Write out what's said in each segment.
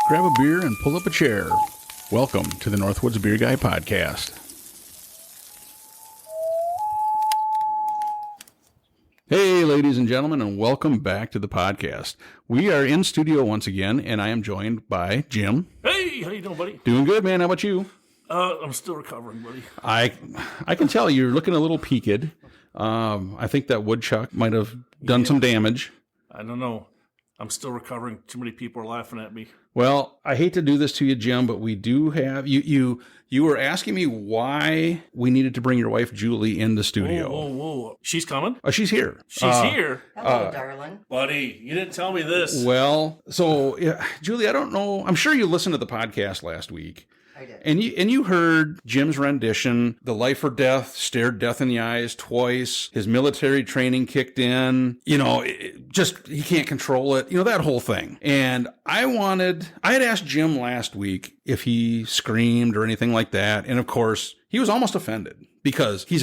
Grab a beer and pull up a chair. Welcome to the Northwoods Beer Guy podcast. Hey, ladies and gentlemen, and welcome back to the podcast. We are in studio once again, and I am joined by Jim. Hey, how you doing, buddy? Doing good, man. How about you? I'm still recovering, buddy. I can tell you're looking a little peaked. I think that woodchuck might have done some damage. I don't know. I'm still recovering. Too many people are laughing at me. Well, I hate to do this to you, Jim, but we do have you were asking me why we needed to bring your wife Julie in the studio. Whoa. She's coming? Oh, she's here. She's here? Hello, darling. Buddy, you didn't tell me this. Well, so yeah, Julie, I don't know. I'm sure you listened to the podcast last week. I did. And you heard Jim's rendition, the life or death, stared death in the eyes twice, his military training kicked in, he can't control it, that whole thing. And I had asked Jim last week if he screamed or anything like that. And of course, he was almost offended because he's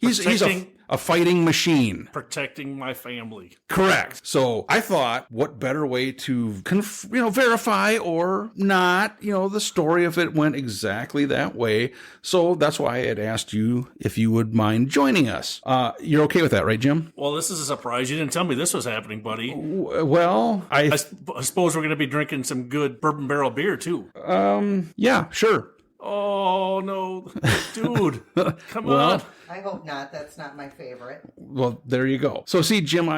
he's a fighting machine. Protecting my family. Correct. So I thought, what better way to, verify or not, the story if it went exactly that way. So that's why I had asked you if you would mind joining us. You're okay with that, right, Jim? Well, this is a surprise. You didn't tell me this was happening, buddy. Well, I suppose we're going to be drinking some good bourbon barrel beer, too. Yeah, sure. Oh, no. Dude, come on. I hope not. That's not my favorite. Well, there you go. So see, Jim,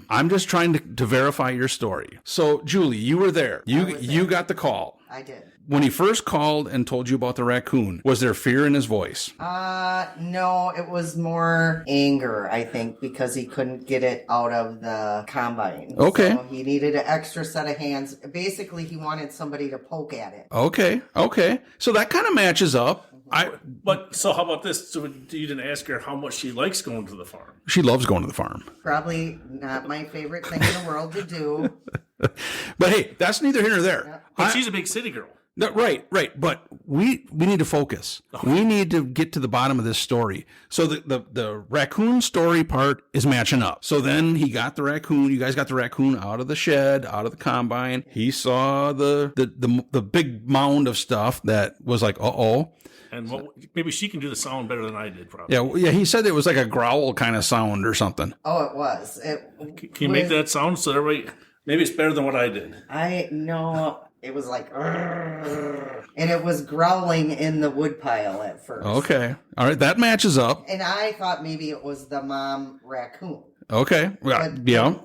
I'm just trying to verify your story. So, Julie, you were there. You got the call. I did. When he first called and told you about the raccoon, was there fear in his voice? No, it was more anger, I think, because he couldn't get it out of the combine. Okay. So he needed an extra set of hands. Basically, he wanted somebody to poke at it. Okay. So that kind of matches up. So how about this? So you didn't ask her how much she likes going to the farm? She loves going to the farm. Probably not my favorite thing in the world to do. But hey, that's neither here nor there. Yep. But she's a big city girl. No, right. But we need to focus. Okay. We need to get to the bottom of this story. So the raccoon story part is matching up. So then he got the raccoon. You guys got the raccoon out of the shed, out of the combine. He saw the big mound of stuff that was like, uh-oh. And maybe she can do the sound better than I did, probably. Yeah. He said it was like a growl kind of sound or something. Oh, it was. Can you make that sound so everybody? Maybe it's better than what I did. I know. It was like, and it was growling in the woodpile at first. Okay. All right. That matches up. And I thought maybe it was the mom raccoon. Okay. Yeah.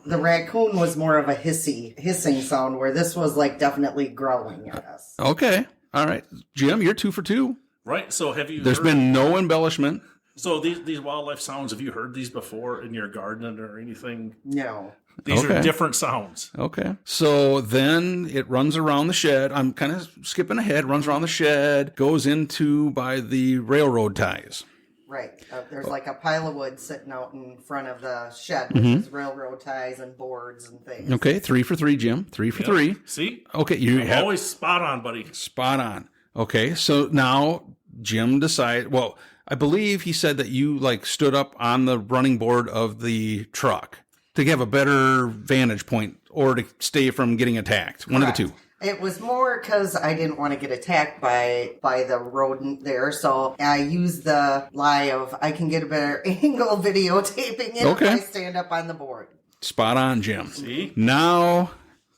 The raccoon was more of a hissing sound, where this was like definitely growling at us. Okay. All right. Jim, you're 2 for 2. Right. So have you There's been no embellishment. So these wildlife sounds, have you heard these before in your garden or anything? No. These are different sounds. Okay. So then it runs around the shed. I'm kind of skipping ahead. Runs around the shed, goes into by the railroad ties. Right. There's like a pile of wood sitting out in front of the shed with his railroad ties and boards and things. Okay. 3 for 3, Jim. 3 for 3. See? Okay. You're always spot on, buddy. Spot on. Okay. So now Jim decided, well, I believe he said that you stood up on the running board of the truck to have a better vantage point or to stay from getting attacked. One Correct. of the two. It was more because I didn't want to get attacked by the rodent there, so I used the lie of I can get a better angle videotaping it if I stand up on the board. Spot on, Jim. See? Now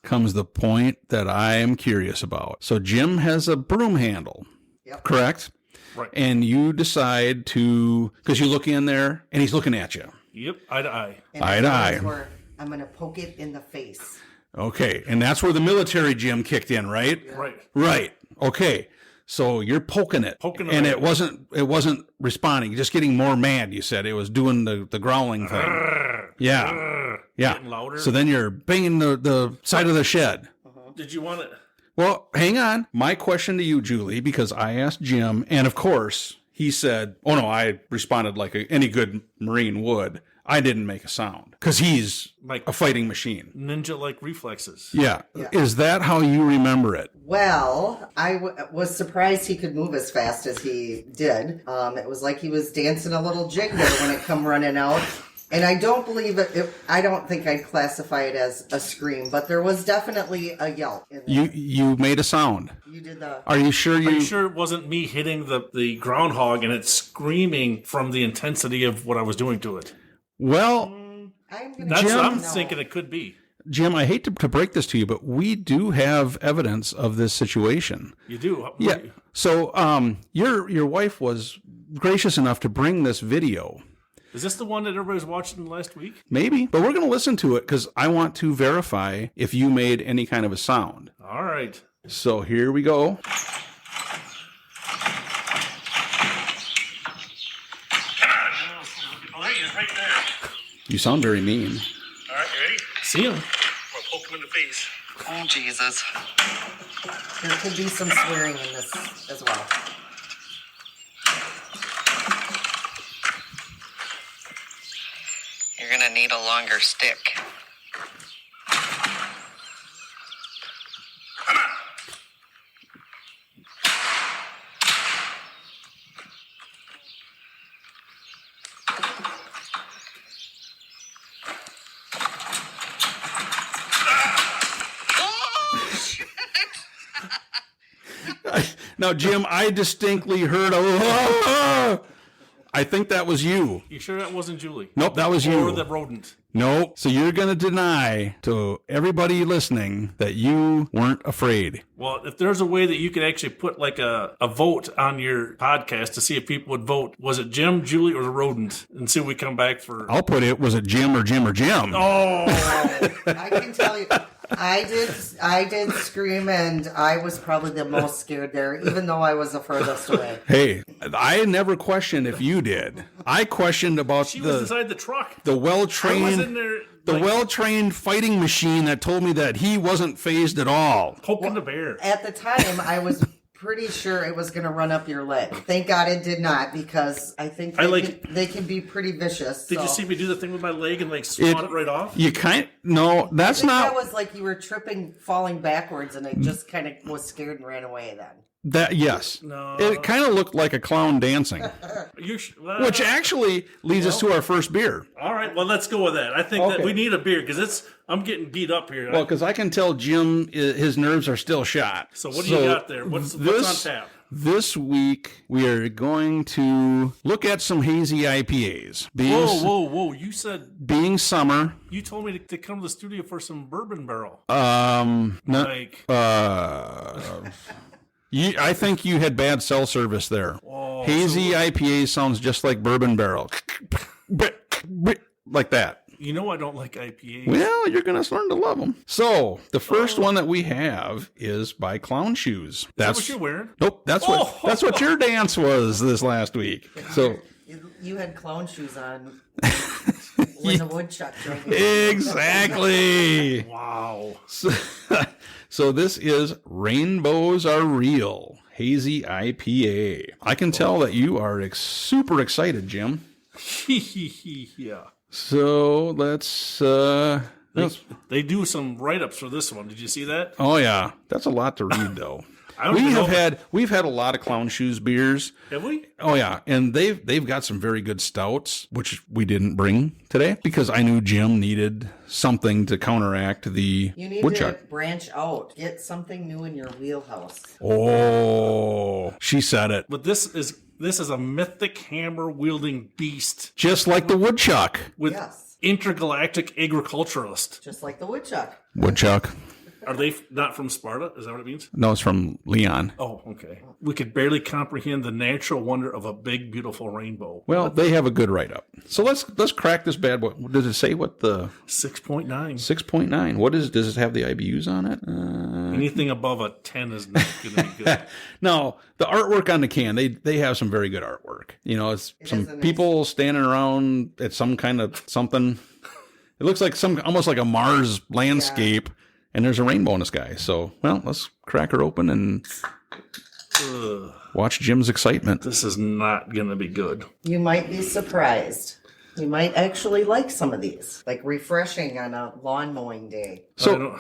comes the point that I am curious about. So Jim has a broom handle, correct? Right. And you decide to, because you look in there and he's looking at you. Yep, eye to eye. Eye to eye. I'm going to poke it in the face. Okay, and that's where the military Jim kicked in, right? Yeah. Right. Okay. So you're poking it. And it wasn't responding, just getting more mad, you said. It was doing the growling thing. Yeah. Getting louder. So then you're banging the side of the shed. Did you want it? Well, hang on. My question to you, Julie, because I asked Jim, and of course, he said, oh no, I responded like any good Marine would. I didn't make a sound because he's like a fighting machine. Ninja-like reflexes. Yeah. Is that how you remember it? Well, I was surprised he could move as fast as he did. It was like he was dancing a little jig there when it come running out. And I don't believe I don't think I'd classify it as a scream, but there was definitely a yelp in there. You made a sound. You did the... Are you sure Are you sure it wasn't me hitting the groundhog and it screaming from the intensity of what I was doing to it? Well, That's what I'm thinking it could be. Jim, I hate to break this to you, but we do have evidence of this situation. You do? Yeah. So your wife was gracious enough to bring this video. Is this the one that everybody was watching last week? Maybe, but we're going to listen to it because I want to verify if you made any kind of a sound. All right. So here we go. Oh, there he is, right there. You sound very mean. All right, you ready? See him. I'm gonna poke him in the face. Oh, Jesus. There could be some swearing in this as well. You're gonna need a longer stick. Now, Jim, I distinctly heard a... I think that was you. You sure that wasn't Julie? Nope, that was you. Or the rodent? Nope. So you're going to deny to everybody listening that you weren't afraid. Well, if there's a way that you could actually put like a vote on your podcast to see if people would vote, was it Jim, Julie, or the rodent? And see if we come back for... I'll put it, was it Jim or Jim or Jim? Oh! I can tell you, I did scream, and I was probably the most scared there, even though I was the furthest away. Hey, I never questioned if you did. I questioned about She was inside the truck. the I was well-trained... in there The like, well-trained fighting machine that told me that he wasn't phased at all. poking the bear. At the time, I was pretty sure it was going to run up your leg. Thank God it did not, because I think they can be pretty vicious. Did you see me do the thing with my leg and like swat it right off? You no, that's I think not that was like you were tripping, falling backwards, and I just kind of was scared and ran away then. that. Yes, No. it kind of looked like a clown dancing, which actually leads us to our first beer. All right, well, let's go with that. I think that Okay. we need a beer because I'm getting beat up here. Well, because I can tell Jim, his nerves are still shot. So what do you got there? What's on tap? This week we are going to look at some hazy IPAs. Whoa! You said Being summer. you told me to come to the studio for some bourbon barrel. Like, I think you had bad cell service there. Oh, Hazy IPA sounds just like bourbon barrel. Like that. You know I don't like IPAs. Well, you're going to learn to love them. So, the first one that we have is by Clown Shoes. Is that what you're wearing? Nope, that's what your dance was this last week. So You had clown shoes on when the woodchuck drove you. exactly. Wow. So this is Rainbows Are Real Hazy IPA. I can tell that you are super excited, Jim. Yeah. So let's They do some write-ups for this one. Did you see that? Oh yeah, that's a lot to read though. I don't even know. We've had a lot of Clown Shoes beers. Have we? Oh yeah, and they've got some very good stouts, which we didn't bring today because I knew Jim needed something to counteract the You need woodchuck. to branch out. Get something new in your wheelhouse. Oh, she said it. But this is a mythic hammer-wielding beast Just like the woodchuck. with Yes. intergalactic agriculturalist. Just like the woodchuck. Woodchuck. Are they not from Sparta? Is that what it means? No, it's from Leon. Oh, okay. We could barely comprehend the natural wonder of a big, beautiful rainbow. Well, they have a good write-up. So let's crack this bad boy. Does it say what the 6.9. 6.9? What does it have the IBUs on it? Anything above a 10 is not going to be good. No, the artwork on the can, they have some very good artwork. You know, it's some people standing around at some kind of something. It looks like almost like a Mars landscape, and there's a rainbow in the sky. So, well, let's crack her open and watch Jim's excitement. This is not going to be good. You might be surprised. You might actually like some of these, like refreshing on a lawn mowing day. So,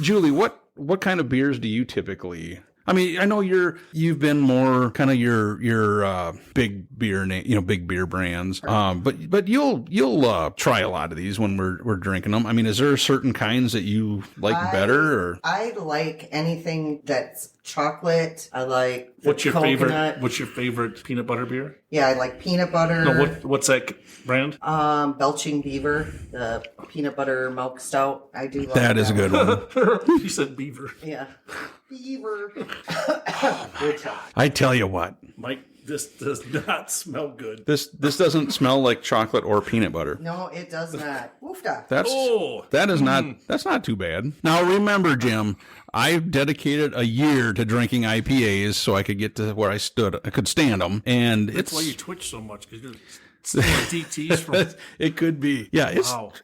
Julie, what kind of beers do you typically? I mean, I know you've been more kind of your big beer big beer brands. But you'll try a lot of these when we're drinking them. I mean, is there certain kinds that you like better? Or I like anything that's chocolate. I like What's your coconut. favorite peanut butter beer? Yeah, I like peanut butter. No, what's that brand? Belching Beaver, the peanut butter milk stout. I do like that is a good one. You said beaver. Yeah. Beaver. I tell you what. Mike, this does not smell good. This doesn't smell like chocolate or peanut butter. No, it does not. Woofda. That's not too bad. Now remember, Jim, I've dedicated a year to drinking IPAs so I could get to where I could stand them, and That's why you twitch so much, because you're DTs from. It could be. Yeah,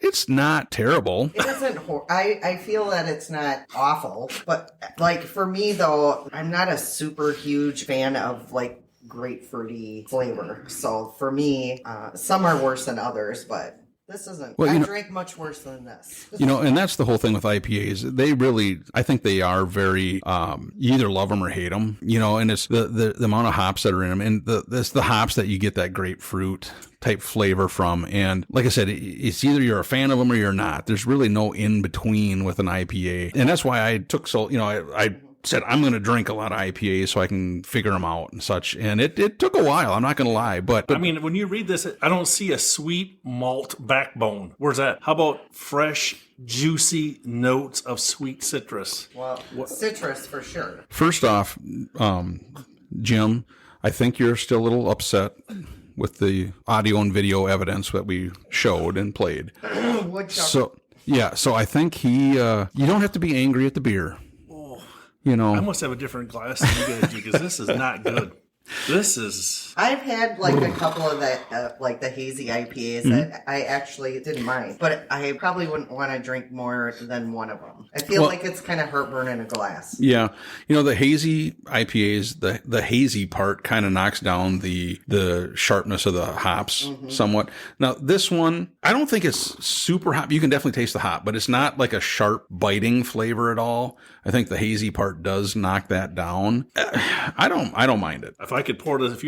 it's not terrible. It isn't. I feel that it's not awful, but like for me though, I'm not a super huge fan of like grapefruity flavor. So for me, some are worse than others, but this isn't. I drank much worse than this. And that's the whole thing with IPAs. They really, I think they are very, you either love them or hate them, and it's the amount of hops that are in them, and it's the hops that you get that grapefruit type flavor from. And like I said, it's either you're a fan of them or you're not. There's really no in between with an IPA. And that's why I took I said I'm going to drink a lot of IPAs so I can figure them out and such. And it took a while. I'm not going to lie, but I mean, when you read this, I don't see a sweet malt backbone. Where's that? How about fresh, juicy notes of sweet citrus? Well, citrus for sure. First off, Jim, I think you're still a little upset with the audio and video evidence that we showed and played. Woodchuck. So I think you don't have to be angry at the beer. I must have a different glass than you guys do, because this is not good. This is... I've had like a couple of that, like the Hazy IPAs that I actually didn't mind, but I probably wouldn't want to drink more than one of them. I feel like it's kind of heartburn in a glass. Yeah. The Hazy IPAs, the hazy part kind of knocks down the sharpness of the hops somewhat. Now, this one, I don't think it's super hop. You can definitely taste the hop, but it's not like a sharp biting flavor at all. I think the hazy part does knock that down. I don't mind it. If I could pour this, if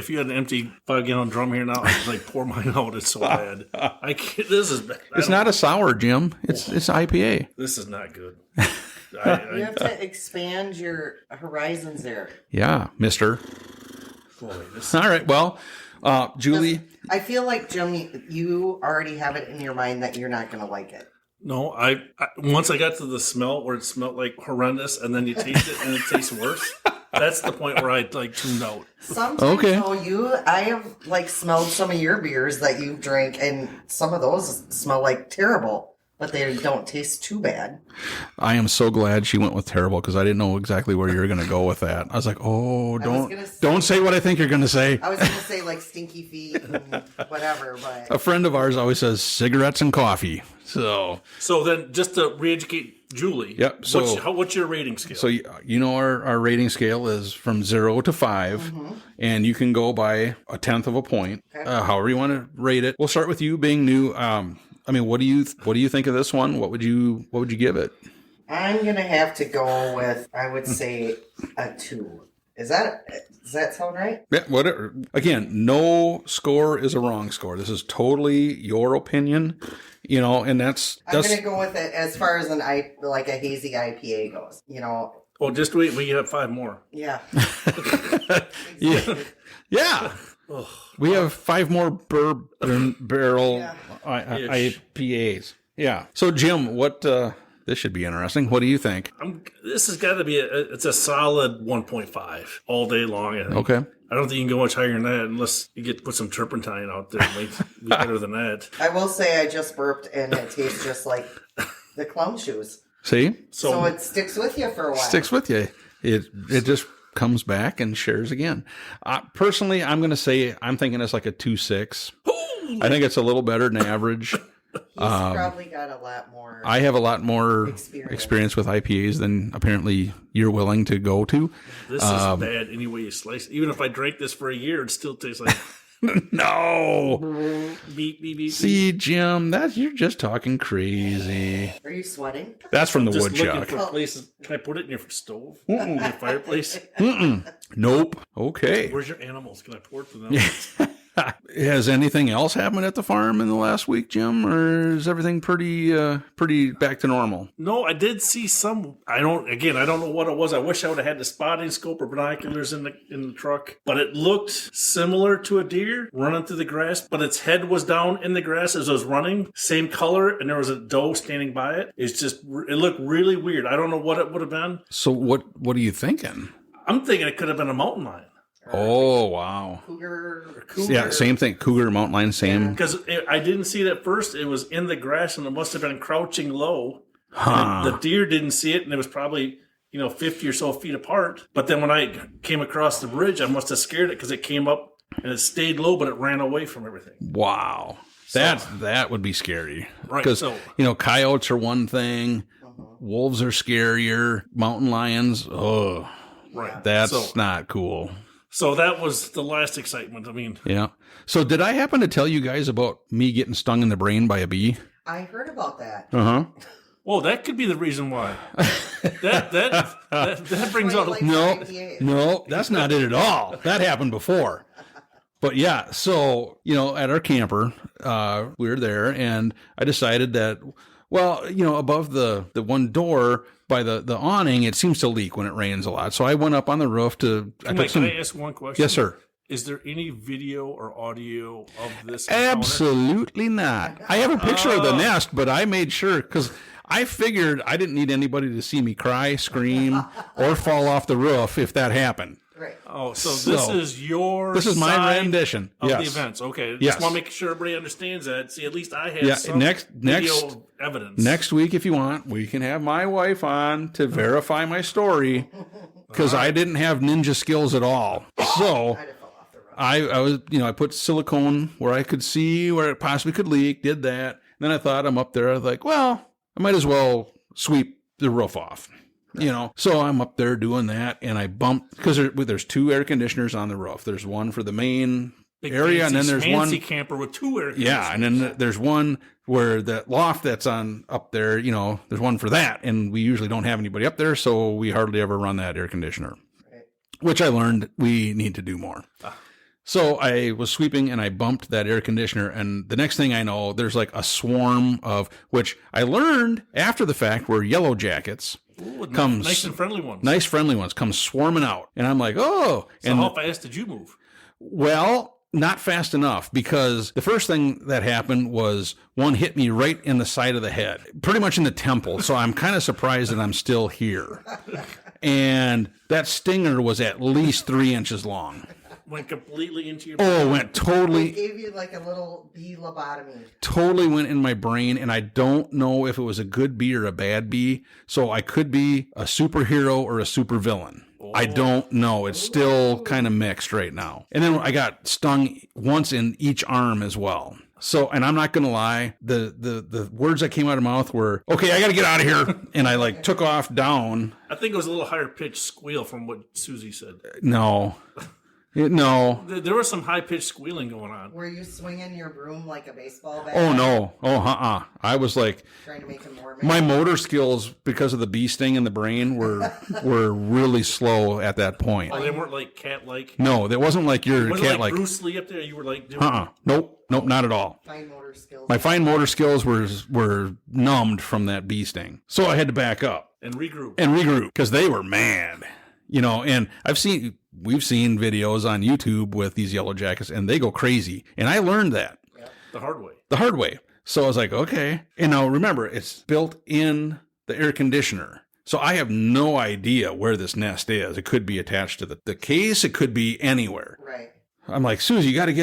you had an empty 5-gallon drum here now, I'd like pour mine out. It's so bad. This is bad. It's not a sour, Jim. It's IPA. This is not good. You have to expand your horizons there. Yeah, mister. Boy, All right. Well, Julie. I feel like, Jim, you already have it in your mind that you're not going to like it. No, I once I got to the smell where it smelled like horrendous, and then you taste it and it tastes worse. That's the point where I like tuned out. Sometimes I have like smelled some of your beers that you drink, and some of those smell like terrible, but they don't taste too bad. I am so glad she went with terrible, because I didn't know exactly where you were going to go with that. I was like, don't say what I think you're going to say. I was going to say like stinky feet and whatever, but a friend of ours always says cigarettes and coffee. So then, just to re-educate Julie, yep. So what's your rating scale? So our rating scale is from 0 to 5, and you can go by a tenth of a point, however you want to rate it. We'll start with you being new. I mean, what do you think of this one? What would you give it? I'm gonna have to go with, I would say, a 2. Does that sound right? Yeah, whatever. Again, no score is a wrong score. This is totally your opinion, and that's... I'm going to go with it as far as a hazy IPA goes, Well, just wait. We have 5 more. Yeah. Yeah. We have 5 more bourbon barrel IPAs. Yeah. So, Jim, what... This should be interesting. What do you think? This has got to be it's a solid 1.5 all day long. I think. Okay. I don't think you can go much higher than that unless you get to put some turpentine out there. It might be better than that. I will say I just burped and it tastes just like the clown shoes. See? So it sticks with you for a while. Sticks with you. It just comes back and shares again. Personally, I'm going to say I'm thinking it's like a 2.6. I think it's a little better than average. He's probably got a lot more. I have a lot more experience with IPAs than apparently you're willing to go to. This is bad any way you slice it. Even if I drank this for a year, it still tastes like No. Beep, beep, beep. See, Jim, you're just talking crazy. Are you sweating? That's from the Just looking woodchuck. for places. Can I put it in your stove? In your fireplace? Nope. Okay. Where's your animals? Can I pour it to them? Has anything else happened at the farm in the last week, Jim, or is everything pretty back to normal? No, I did see some. I don't know what it was. I wish I would have had the spotting scope or binoculars in the truck, but it looked similar to a deer running through the grass, but its head was down in the grass as it was running, same color, and there was a doe standing by it. It looked really weird. I don't know what it would have been. So what are you thinking? I'm thinking it could have been a mountain lion. Oh, wow. Cougar. Yeah, same thing. Cougar, mountain lion, same. Because I didn't see it at first. It was in the grass, and it must have been crouching low. Huh. The deer didn't see it, and it was probably 50 or so feet apart. But then when I came across the bridge, I must have scared it because it came up and it stayed low, but it ran away from everything. Wow. That would be scary. Right. Because, So, coyotes are one thing. Wolves are scarier. Mountain lions, oh, right. that's not cool. So that was the last excitement. I mean, Yeah. So did I happen to tell you guys about me getting stung in the brain by a bee? I heard about that. Uh-huh. well, that could be the reason why. that brings out. No, IPA. no, that's not it at all. That happened before. But yeah, so, at our camper, we were there, and I decided that, above the one door by the awning, it seems to leak when it rains a lot. So I went up on the roof to... Can I ask one question? Yes, sir. Is there any video or audio of this encounter? Absolutely not. I have a picture of the nest, but I made sure, because I figured I didn't need anybody to see me cry, scream, or fall off the roof if that happened. Right. Oh, so this is This is my side rendition of yes. the events. Okay, Yes. just want to make sure everybody understands that. See, at least I have some video evidence. Next week, if you want, we can have my wife on to verify my story, because I didn't have ninja skills at all. So I'd have fell off the road. I was, I put silicone where I could see where it possibly could leak, did that. Then I thought, I'm up there, I was like, well, I might as well sweep the roof off. So I'm up there doing that, and I bumped, because there's two air conditioners on the roof. There's one for the main Big area, fancy, and then there's fancy one camper with two air conditioners. Yeah, and then there's one where that loft that's on up there, there's one for that, and we usually don't have anybody up there, so we hardly ever run that air conditioner, which I learned we need to do more. So I was sweeping, and I bumped that air conditioner, and the next thing I know, there's like a swarm of, which I learned after the fact were yellow jackets. Ooh, Comes nice and friendly ones. Nice friendly ones come swarming out, and I'm like, oh. So and how fast did you move? Well, not fast enough, because the first thing that happened was one hit me right in the side of the head, pretty much in the temple. So I'm kind of surprised that I'm still here. And that stinger was at least 3 inches long. Went completely into your Oh, went They totally, gave you like a little bee lobotomy. totally went in my brain. And I don't know if it was a good bee or a bad bee. So I could be a superhero or a supervillain. I don't know. It's still kind of mixed right now. And then I got stung once in each arm as well. So, and I'm not going to lie, the words that came out of my mouth were, okay, I got to get out of here. And I took off down. I think it was a little higher pitched squeal from what Susie said. No. No. There was some high pitched squealing going on. Were you swinging your broom like a baseball bat? Oh, no. Oh, I was like, Trying to make him more my motor skills, because of the bee sting in the brain, were really slow at that point. Oh, they weren't like cat like. No, that wasn't like your Was it cat like Bruce Lee up there? You were like doing. Nope, not at all. fine motor skills. My fine motor skills were numbed from that bee sting. So I had to back up And regroup. and regroup, because they were mad. And we've seen videos on YouTube with these yellow jackets, and they go crazy. And I learned that The hard way. the hard way. So I was like, okay. And now remember, it's built in the air conditioner. So I have no idea where this nest is. It could be attached to the case. It could be anywhere. Right. I'm like, Susie, you got to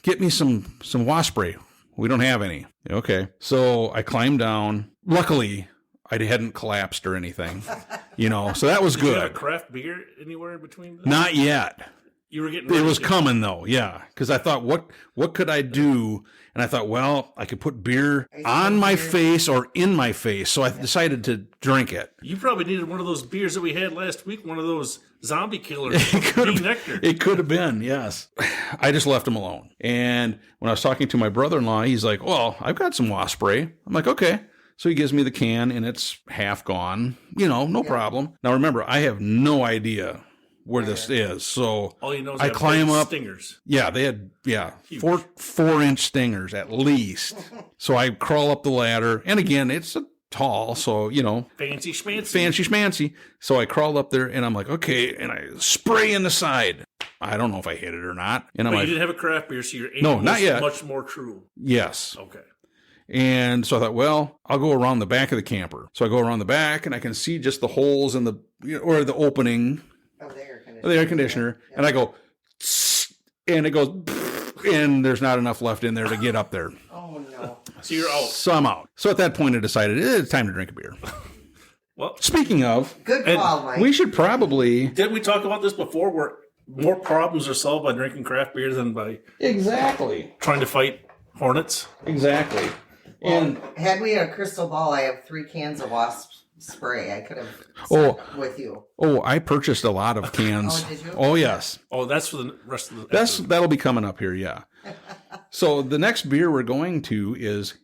get me some wasp spray. We don't have any. Okay. So I climbed down. Luckily, I hadn't collapsed or anything, so that was Did you have a good. craft beer anywhere in between? Not yet. You were getting It ready was to. coming though. Yeah. Cause I thought, what could I do? And I thought, well, I could put beer Ice on cold my beer. face or in my face. So I decided to drink it. You probably needed one of those beers that we had last week, one of those zombie killers. Could nectar. have, it could have been, yes. I just left him alone. And when I was talking to my brother-in-law, he's like, well, I've got some wasp spray. I'm like, okay. So he gives me the can, and it's half gone. No problem. Now, remember, I have no idea where this is. So All you know is I they have climb big up. stingers. Yeah, they had, Huge. 4-inch stingers at least. So I crawl up the ladder. And again, it's tall, so, Fancy schmancy. fancy schmancy. So I crawled up there, and I'm like, okay, and I spray in the side. I don't know if I hit it or not. And I'm But like, you didn't have a craft beer, so your aim No, was not yet. much more true. yes. Okay. And so I thought, well, I'll go around the back of the camper. So I go around the back, and I can see just the holes in the opening Oh, the air conditioner. of the air conditioner. Yeah. And I go, "Tss," and it goes, and there's not enough left in there to get up there. Oh, no. So you're out. So I'm out. So at that point, I decided it's time to drink a beer. Well, Speaking of, Good And call, Mike. we should probably didn't we talk about this before where more problems are solved by drinking craft beer than by exactly. trying to fight hornets? And Had we a crystal ball, I have 3 cans of wasp spray. I could have Oh. stuck with you. I purchased a lot of cans. Oh, did you? Oh, yes. Oh, that's for the rest of the That'll be coming up here, yeah. So the next beer we're going to is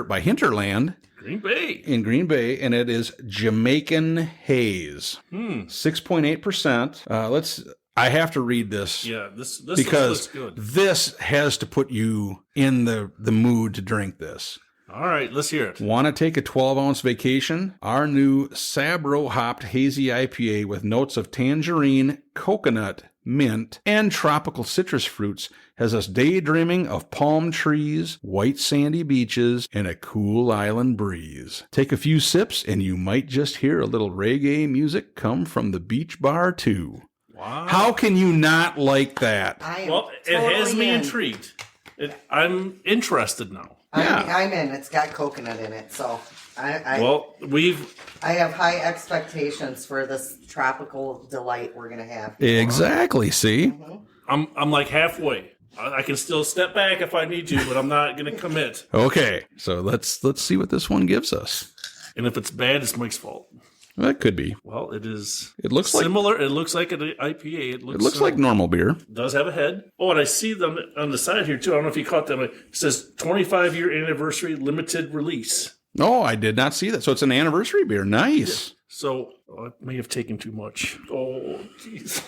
by Hinterland Green Bay. in Green Bay, and it is Jamaican Haze. 6.8%. I have to read this. Yeah, this Because looks good. this has to put you in the mood to drink this. All right, let's hear it. Want to take a 12-ounce vacation? Our new Sabro hopped Hazy IPA with notes of tangerine, coconut, mint, and tropical citrus fruits has us daydreaming of palm trees, white sandy beaches, and a cool island breeze. Take a few sips and you might just hear a little reggae music come from the beach bar too. Wow. How can you not like that? I am Well, it totally has me in. intrigued. I'm interested now. Yeah. I'm in. It's got coconut in it, so I Well, I have high expectations for this tropical delight we're gonna have. Exactly, see? I'm like halfway. I can still step back if I need to, but I'm not going to commit. Okay, so let's see what this one gives us. And if it's bad, it's Mike's fault. That could be. Well, it is. It looks like similar. It looks like an IPA. it looks like normal beer. Does have a head. Oh, and I see them on the side here too. I don't know if you caught them. It says 25-year anniversary limited release. Oh, I did not see that. So it's an anniversary beer. Nice. So I may have taken too much. Oh, jeez.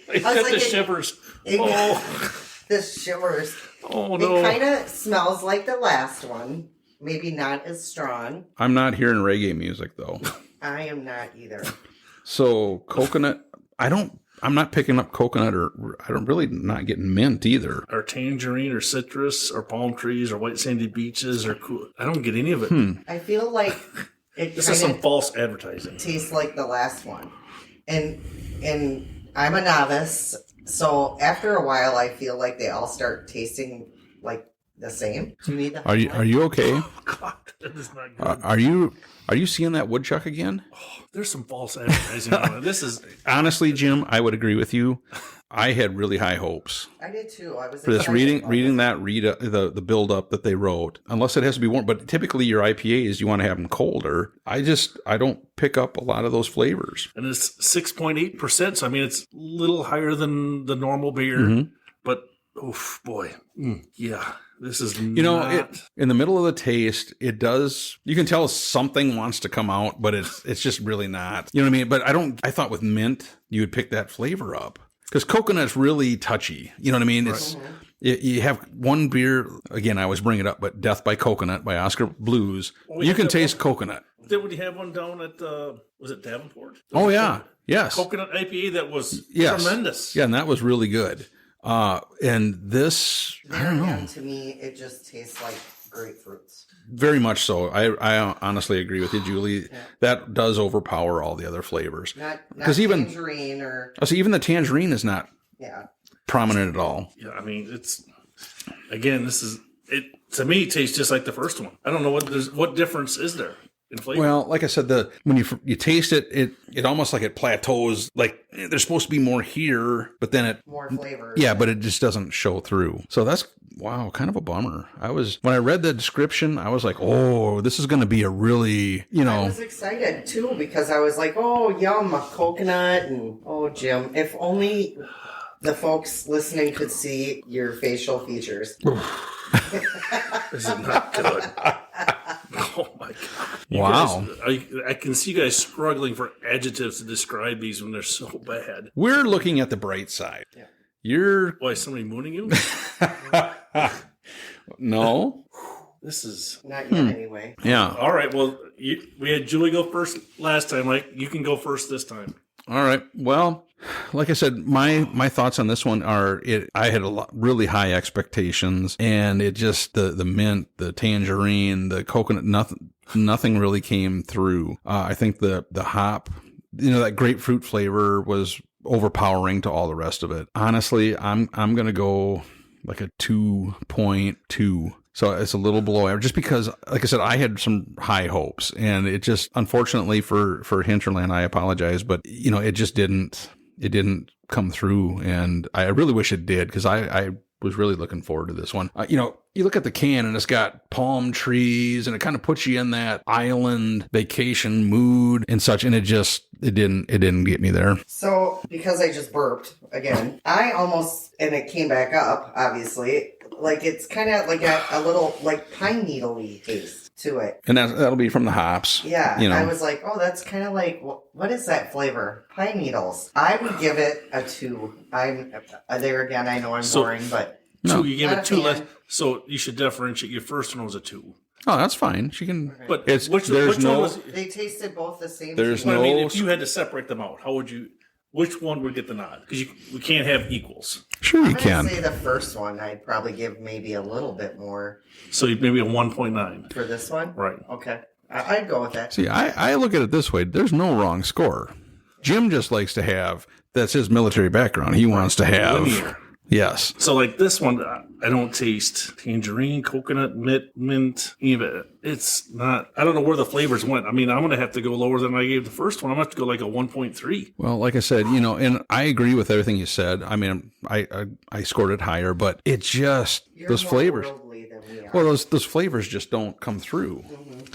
I I was got like, the shivers. Oh, This shivers. oh It no. kind of smells like the last one. Maybe not as strong. I'm not hearing reggae music though. I am not either. So coconut, I'm not picking up coconut or I'm really not getting mint either. Or tangerine or citrus or palm trees or white sandy beaches or cool. I don't get any of it. I feel like it This is some kind of false advertising. tastes like the last one. And I'm a novice, so after a while I feel like they all start tasting like the same. Do you need that? Are you okay? God, that is not good. Are you seeing that woodchuck again? There's some false advertising on it. This is Honestly, Jim, I would agree with you. I had really high hopes I did too. I was for this excited about reading it. the build up that they wrote. Unless it has to be warm, but typically your IPAs you want to have them colder. I don't pick up a lot of those flavors. and it's 6.8%. So I mean, it's a little higher than the normal beer, Mm-hmm. but oof, boy, yeah, this is It in the middle of the taste, it does. You can tell something wants to come out, but it's just really not. You know what I mean? But I thought with mint you would pick that flavor up because coconut's really touchy. You know what I mean? It's you have one beer again. I always bring it up, but Death by Coconut by Oscar Blues. we You had can that taste one. coconut. Did we have one down at was it Davenport? Oh yeah, yes, Coconut IPA that was yes, tremendous. Yeah, and that was really good. And this, I don't know. Again, to me, it just tastes like grapefruits. Very much so. I honestly agree with you, Julie. That does overpower all the other flavors. Not 'Cause even- tangerine or Oh, so even the tangerine is not yeah. prominent at all. Yeah, I mean, it's again, this is it to me. It tastes just like the first one. I don't know what difference is there. in flavor. Well, like I said, when you taste it, it almost like it plateaus. Like there's supposed to be more here, but then More flavor. yeah, but it just doesn't show through. So that's kind of a bummer. When I read the description, I was like, oh, this is going to be a really, I was excited too because I was like, oh, yum, a coconut, and oh, Jim, if only the folks listening could see your facial features. This is not good. Oh my god! Wow. I can see you guys struggling for adjectives to describe these when they're so bad. We're looking at the bright side. Yeah. You're Is somebody mooning you? no. This is Not yet, anyway. Yeah. all right. Well, we had Julie go first last time. Like you can go first this time. All right. Well, like I said, my thoughts on this one are I had really high expectations, and it just the mint, the tangerine, the coconut, nothing really came through. I think the hop, that grapefruit flavor was overpowering to all the rest of it. Honestly, I'm going to go like a 2.2. So it's a little below average just because, like I said, I had some high hopes, and it just, unfortunately for Hinterland, I apologize, but it just didn't come through. And I really wish it did, because I was really looking forward to this one. You look at the can and it's got palm trees, and it kind of puts you in that island vacation mood and such. And it didn't get me there. So, because I just burped again, and it came back up, obviously, like it's kind of like a little like pine needle-y taste to it. And that'll be from the hops. Yeah. I was like, oh, that's kind of like, what is that flavor? Pine needles. I would give it a 2. I'm there again. I know I'm boring, but. No. 2, you gave Not it a 2 fan. less. So you should differentiate. Your first one was a 2. Oh, that's fine. She can. Okay. But It's which there's one no. was? They tasted both the same. There's to me. But I mean, no- if you had to separate them out, how would you? Which one would get the nod? Because we can't have equals. Sure, you I'm can. gonna say the first one. I'd probably give maybe a little bit more So maybe a 1.9. for this one. Right. Okay, I'd go with that. See, I look at it this way. There's no wrong score. Jim just likes to have. That's his military background. He wants to have. Linear. Yes. So like this one, I don't taste tangerine, coconut, mint, even. It's not. I don't know where the flavors went. I mean, I'm gonna have to go lower than I gave the first one. I'm gonna have to go like a 1.3. Well, like I said, and I agree with everything you said. I mean, I scored it higher, but it just You're those more flavors. worldly than we are. Well, those flavors just don't come through.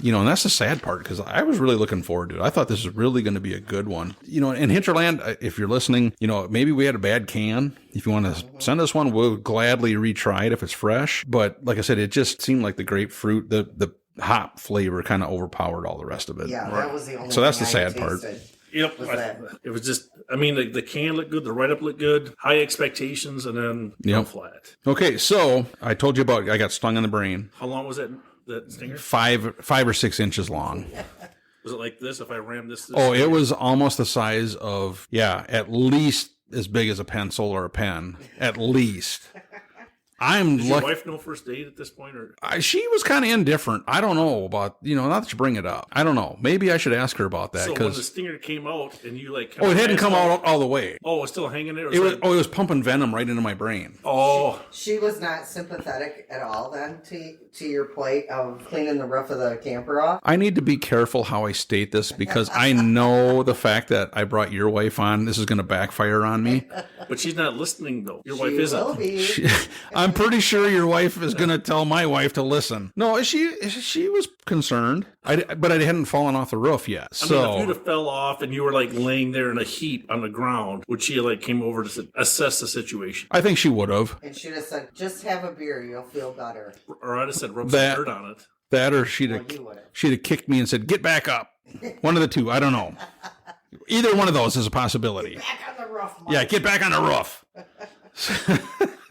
And that's the sad part, because I was really looking forward to it. I thought this was really going to be a good one. In Hinterland, if you're listening, maybe we had a bad can. If you want to send us one, we'll gladly retry it if it's fresh. But like I said, it just seemed like the grapefruit, the hop flavor kind of overpowered all the rest of it. Yeah, that was the only. So that's the thing I sad part. tasted. Yep. Was that? It was just. I mean, the can looked good. The write up looked good. High expectations, and then Yep. flat. Okay, so I told you I got stung in the brain. How long was that stinger? 5 or 6 inches long. Was it like this? If I rammed this? Oh, it was almost the size of, at least as big as a pencil or a pen. At least. I'm Does your lucky. wife know first date at this point, or She was kind of indifferent. I don't know about, not that you bring it up. I don't know. Maybe I should ask her about that. so when the Because stinger came out and you like? it hadn't come out all the way. Oh, it's still hanging there. It was pumping venom right into my brain. Oh, She was not sympathetic at all then to your plight of cleaning the roof of the camper off. I need to be careful how I state this, because I know the fact that I brought your wife on, this is going to backfire on me. but she's not listening though. Your She wife isn't. will be. I'm pretty sure your wife is going to tell my wife to listen. No, she was concerned, but I hadn't fallen off the roof yet. I mean, if So you'd have fell off and you were like laying there in a heap on the ground, would she like came over to assess the situation? I think she would have. And she'd have said, just have a beer, you'll feel better. Or I'd have said rub That- some dirt on it. That, or she'd Well, have you would have. kicked me and said, "Get back up." One of the two. I don't know. Either one of those is a possibility. Back on the roof, Mike. Yeah, get back on the roof.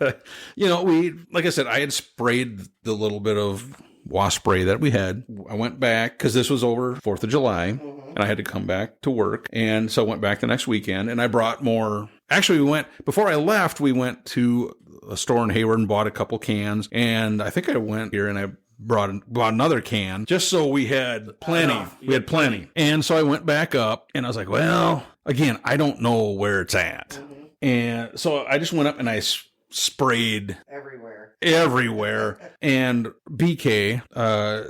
Like I said, I had sprayed the little bit of wasp spray that we had. I went back because this was over 4th of July, and I had to come back to work. And so I went back the next weekend, and I brought more. Actually, before I left, we went to a store in Hayward and bought a couple cans. And I think I went here and I brought another can just so we had plenty. Enough. We had plenty. And so I went back up and I was like, well, again, I don't know where it's at. And so I just went up and I sprayed Everywhere. everywhere. And BK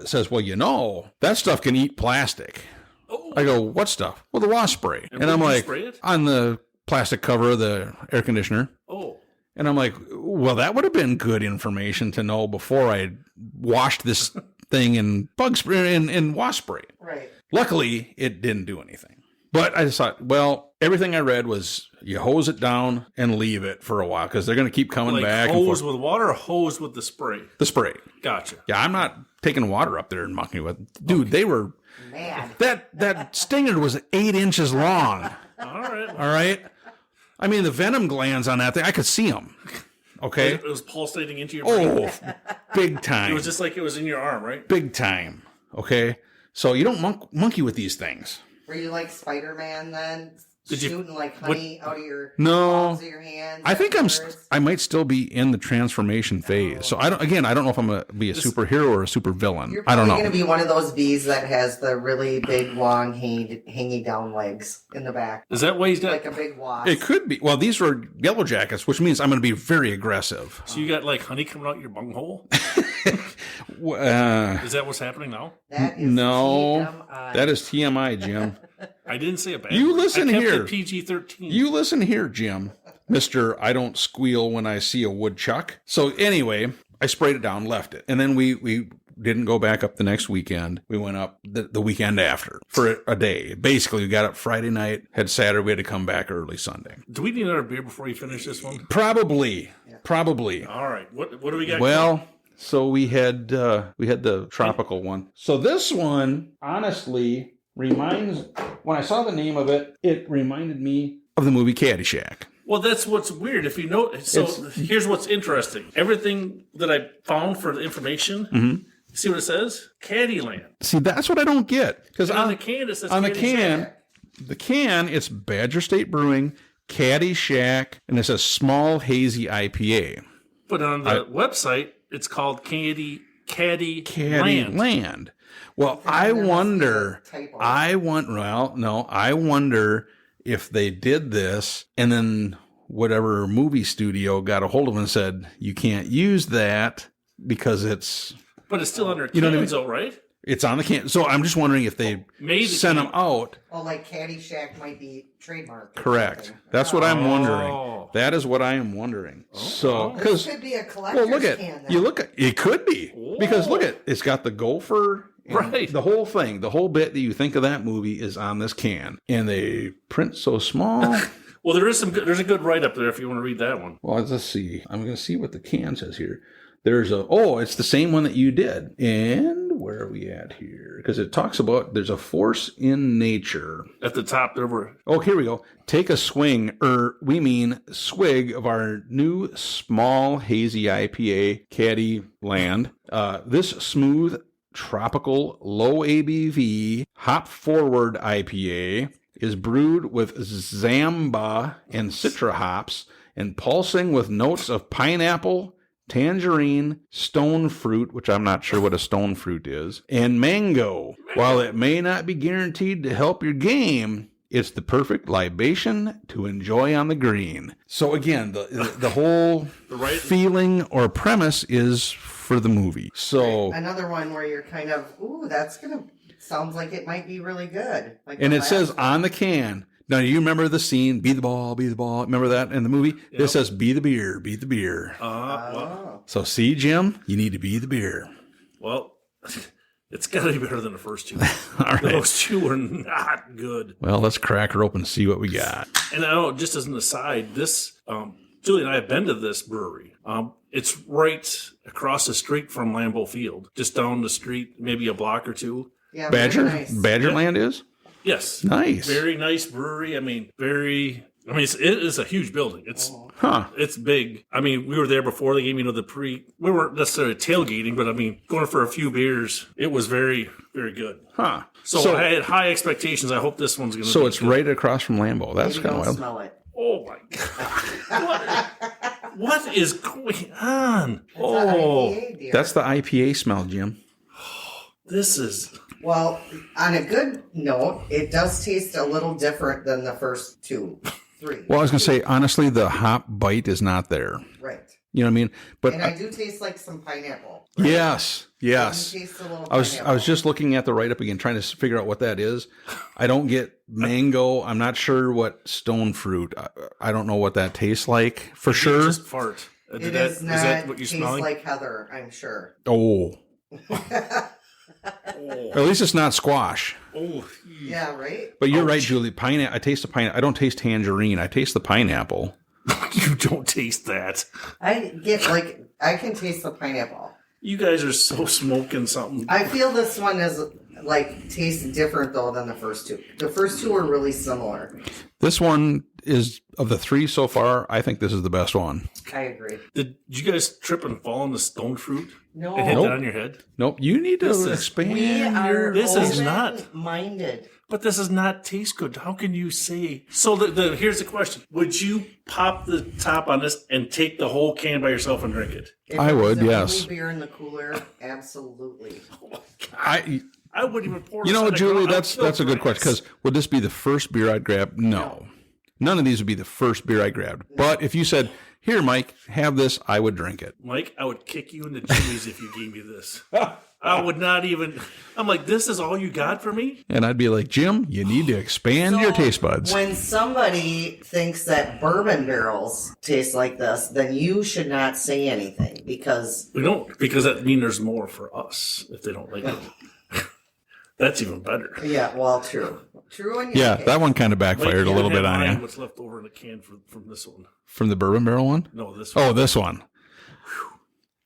says, well, that stuff can eat plastic. Oh. I go, what stuff? Well, the wasp spray. And where I'm did you like, spray it? on the plastic cover of the air conditioner. Oh. And I'm like, well, that would have been good information to know before I washed this thing in bug spray and wasp spray. Right. Luckily, it didn't do anything. But I just thought, well, everything I read was you hose it down and leave it for a while because they're going to keep coming Like back. hose with water or hose with the spray? The spray. Gotcha. Yeah, I'm not taking water up there and mucking with. Dude, they were Man. that stinger was 8 inches long. All right. All right. I mean, the venom glands on that thing, I could see them. Okay. It was pulsating into your brain. Oh, big time. It was just like it was in your arm, right? Big time. Okay. So you don't monkey with these things. Were you like Spider-Man then? Did you- Shooting like honey out of your No. palms of your hands? I think afterwards? I might still be in the transformation phase. So I don't know if I'm going to be a superhero or a super villain. You're I don't probably know. going to be one of those bees that has the really big, long, hanging down legs in the back. Is that why he's got... Like a big wasp. It could be. Well, these were yellow jackets, which means I'm going to be very aggressive. So you got like honey coming out your bunghole? Uh, Is that what's happening now? That is no, TMI. that is TMI, Jim. I didn't say a bad You word. listen I kept here. it PG-13. You listen here, Jim. Mr. I don't squeal when I see a woodchuck. So anyway, I sprayed it down, left it. And then we didn't go back up the next weekend. We went up the weekend after for a day. Basically, we got up Friday night, had Saturday, we had to come back early Sunday. Do we need another beer before you finish this one? Probably. All right. What do we got? Well, so we had the tropical one. So this one, honestly, when I saw the name of it, it reminded me of the movie Caddyshack. Well, that's what's weird. If you know, so here's what's interesting. Everything that I found for the information, see what it says? Caddyland. See, that's what I don't get. Because On the can, it says on the Caddyshack. can, it's Badger State Brewing, Caddyshack, and it says small hazy IPA. But on the website, it's called Caddy Land. Land. Well, I wonder if they did this and then whatever movie studio got a hold of them and said, you can't use that because it's But it's still under You know what I cans, though, right? it's on the can. So I'm just wondering if they Maybe sent them out. Oh, like Caddyshack might be trademarked. or Correct. something. That's what I'm Oh. wondering. That is what I am wondering. So, This because could be a collector's well, look at can. Then. you look at it could be because look at it's got the gopher. and Right. The whole thing, the whole bit that you think of that movie is on this can, and they print so small. Well, there's a good write up there if you want to read that one. Well, let's see. I'm going to see what the can says here. It's the same one that you did. And where are we at here? Because it talks about there's a force in nature. At the top, there were Oh, here we go. Take a swig of our new small hazy IPA, Caddy Land. This smooth, tropical, low ABV, hop forward IPA is brewed with Zamba and Citra hops and pulsing with notes of pineapple, tangerine, stone fruit, which I'm not sure what a stone fruit is, and mango. While it may not be guaranteed to help your game, it's the perfect libation to enjoy on the green. So again, the whole feeling or premise is for the movie. So Another one where you're kind of, sounds like it might be really good. Like and the it says last- on the can. Now, do you remember the scene? Be the ball, be the ball. Remember that in the movie? Yep. It says, be the beer, be the beer. Oh. So, see, Jim, you need to be the beer. well, it's got to be better than the first two. All right. Those two were not good. Well, let's crack her open and see what we got. And I know, just as an aside, this Julie and I have been to this brewery. It's right across the street from Lambeau Field, just down the street, maybe a block or two. Yeah, very Badger? nice. Badgerland is? Yes, Nice. very nice brewery. It is a huge building. It's big. I mean, we were there before the game. We weren't necessarily tailgating, but going for a few beers. It was very, very good. Huh. So I had high expectations. I hope this one's going to. So be it's good. right across from Lambeau. That's Maybe kind of don't wild. smell it. Oh my god! What is going on? It's an IPA, dear. That's the IPA smell, Jim. This is. Well, on a good note, it does taste a little different than the first 2, 3. Well, I was going to say, honestly, the hop bite is not there. Right. You know what I mean? But And I do taste like some pineapple. yes. You taste a little I was pineapple. just looking at the write-up again, trying to figure out what that is. I don't get mango. I'm not sure what stone fruit. I don't know what that tastes like for sure. Just fart. It is Is that what you're tastes smelling? like heather, I'm sure. Oh. Or at least it's not squash. Oh, Yeah, right? But you're right, Julie. Pineapple. I taste the pineapple. I don't taste tangerine. I taste the pineapple. you don't taste that. I can taste the pineapple. You guys are so smoking something. I feel this one is tastes different though than the first two. The first two are really similar. This one is, of the three so far, I think this is the best one. I agree. Did you guys trip and fall on the stone fruit? No. And hit Nope. that on your head? Nope. You need to This is- expand We are your... This is not- minded. But this does not taste good. How can you say? So here's the question. Would you pop the top on this and take the whole can by yourself and drink it? If I it was would, the yes. only beer in the cooler, absolutely. I, I wouldn't even pour you know, this on the Julie, ground. that's I'd a kill good grass. question. Because would this be the first beer I'd grab? No. None of these would be the first beer I grabbed. But if you said, here, Mike, have this, I would drink it. Mike, I would kick you in the jimmies if you gave me this. I would not even. I'm like, this is all you got for me? And I'd be like, Jim, you need to expand your So, taste buds. When somebody thinks that bourbon barrels taste like this, then you should not say anything because We don't, because that means there's more for us if they don't like it. That's even better. yeah, well, true in your Yeah, case. that one kind of Mike, backfired a you little bit have on mine, you. What's left over in the can from this one? From the bourbon barrel one? No, this one. Oh, this one.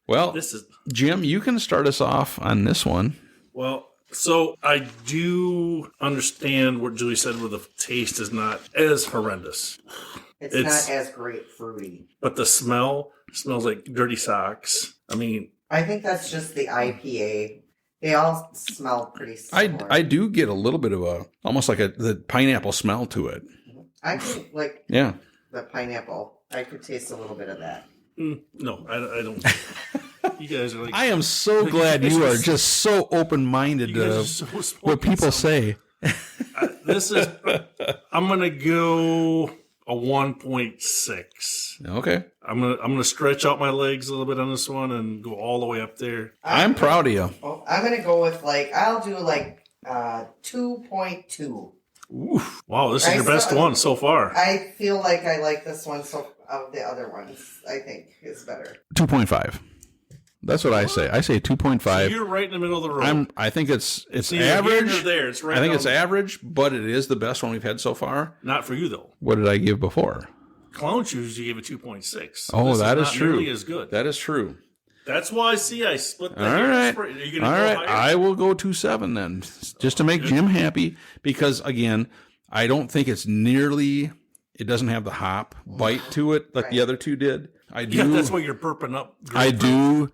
Well, This is Jim, you can start us off on this one. well. So I do understand what Julie said, where the taste is not as horrendous, It's it's- not as grapefruity. but the smell smells like dirty socks. I mean, I think that's just the IPA. They all smell pretty similar. I do get a little bit of almost like the pineapple smell to it. I think like Yeah. the pineapple. I could taste a little bit of that. no, I don't. You guys are like, I am so glad you are just so open-minded you to guys are so what smoking people something. say. This is. I'm gonna go a 1.6. Okay. I'm gonna stretch out my legs a little bit on this one and go all the way up there. I'm proud of you. Oh, I'm gonna go with I'll do 2.2. Wow, this is I your best saw- one so far. I feel like I like this one of the other ones. I think is better. 2.5. That's what I say. I say 2.5. You're right in the middle of the road. I think it's Neither here average. nor there. It's right I think down it's the- average, but it is the best one we've had so far. Not for you though. What did I give before? Clown Shoes, you gave it 2.6. So Oh, this that is not true. Nearly as good. That is true. That's why I split that. All here. right. Are you gonna All go right. higher? I will go 2.7 then, just to make Jim happy. Because again, I don't think it's nearly. It doesn't have the hop bite to it like the other two did. I do. Yeah, that's why you're burping up. I do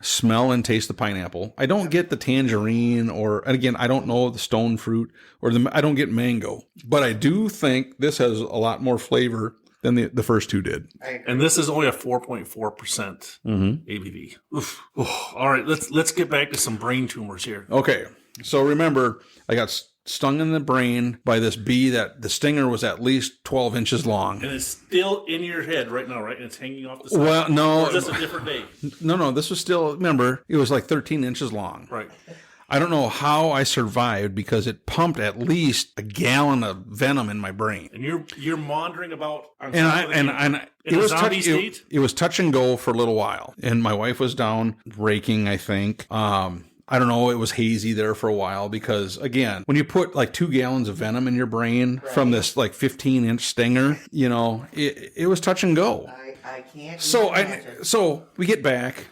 smell and taste the pineapple. I don't get the tangerine and again, I don't know the stone fruit I don't get mango, but I do think this has a lot more flavor than the first two did. I agree. And this is only a 4.4% ABV. Oof. Oh, all right, let's get back to some brain tumors here. Okay. So remember, I got stung in the brain by this bee that the stinger was at least 12 inches long. And it's still in your head right now, right? And it's hanging off the side. Well, no. Or is this a different day? No, this was still, remember, it was like 13 inches long. Right. I don't know how I survived because it pumped at least a gallon of venom in my brain. And you're maundering about on And top of the can. it was zombie state? it was touch and go for a little while. And my wife was down raking, I think. I don't know. It was hazy there for a while because, again, when you put like 2 gallons of venom in your brain from this like 15-inch stinger, it was touch and go. I can't. So even imagine. so we get back,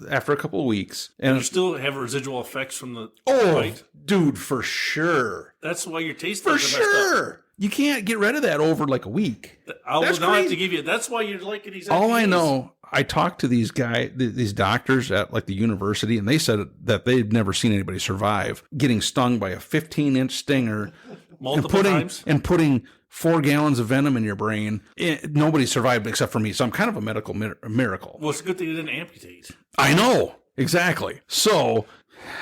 after a couple of weeks, and You still have residual effects from the oh, bite. dude, for sure, That's why your taste for buds are messed up. sure, you can't get rid of that over like a week. I will That's not have crazy. to give you. That's why you're liking these. All I IPAs. know, I talked to these doctors at like the university, and they said that they'd never seen anybody survive getting stung by a 15-inch stinger multiple times. and putting 4 gallons of venom in your brain. Nobody survived except for me, so I'm kind of a medical miracle. Well, it's a good thing you didn't amputate. I know exactly. So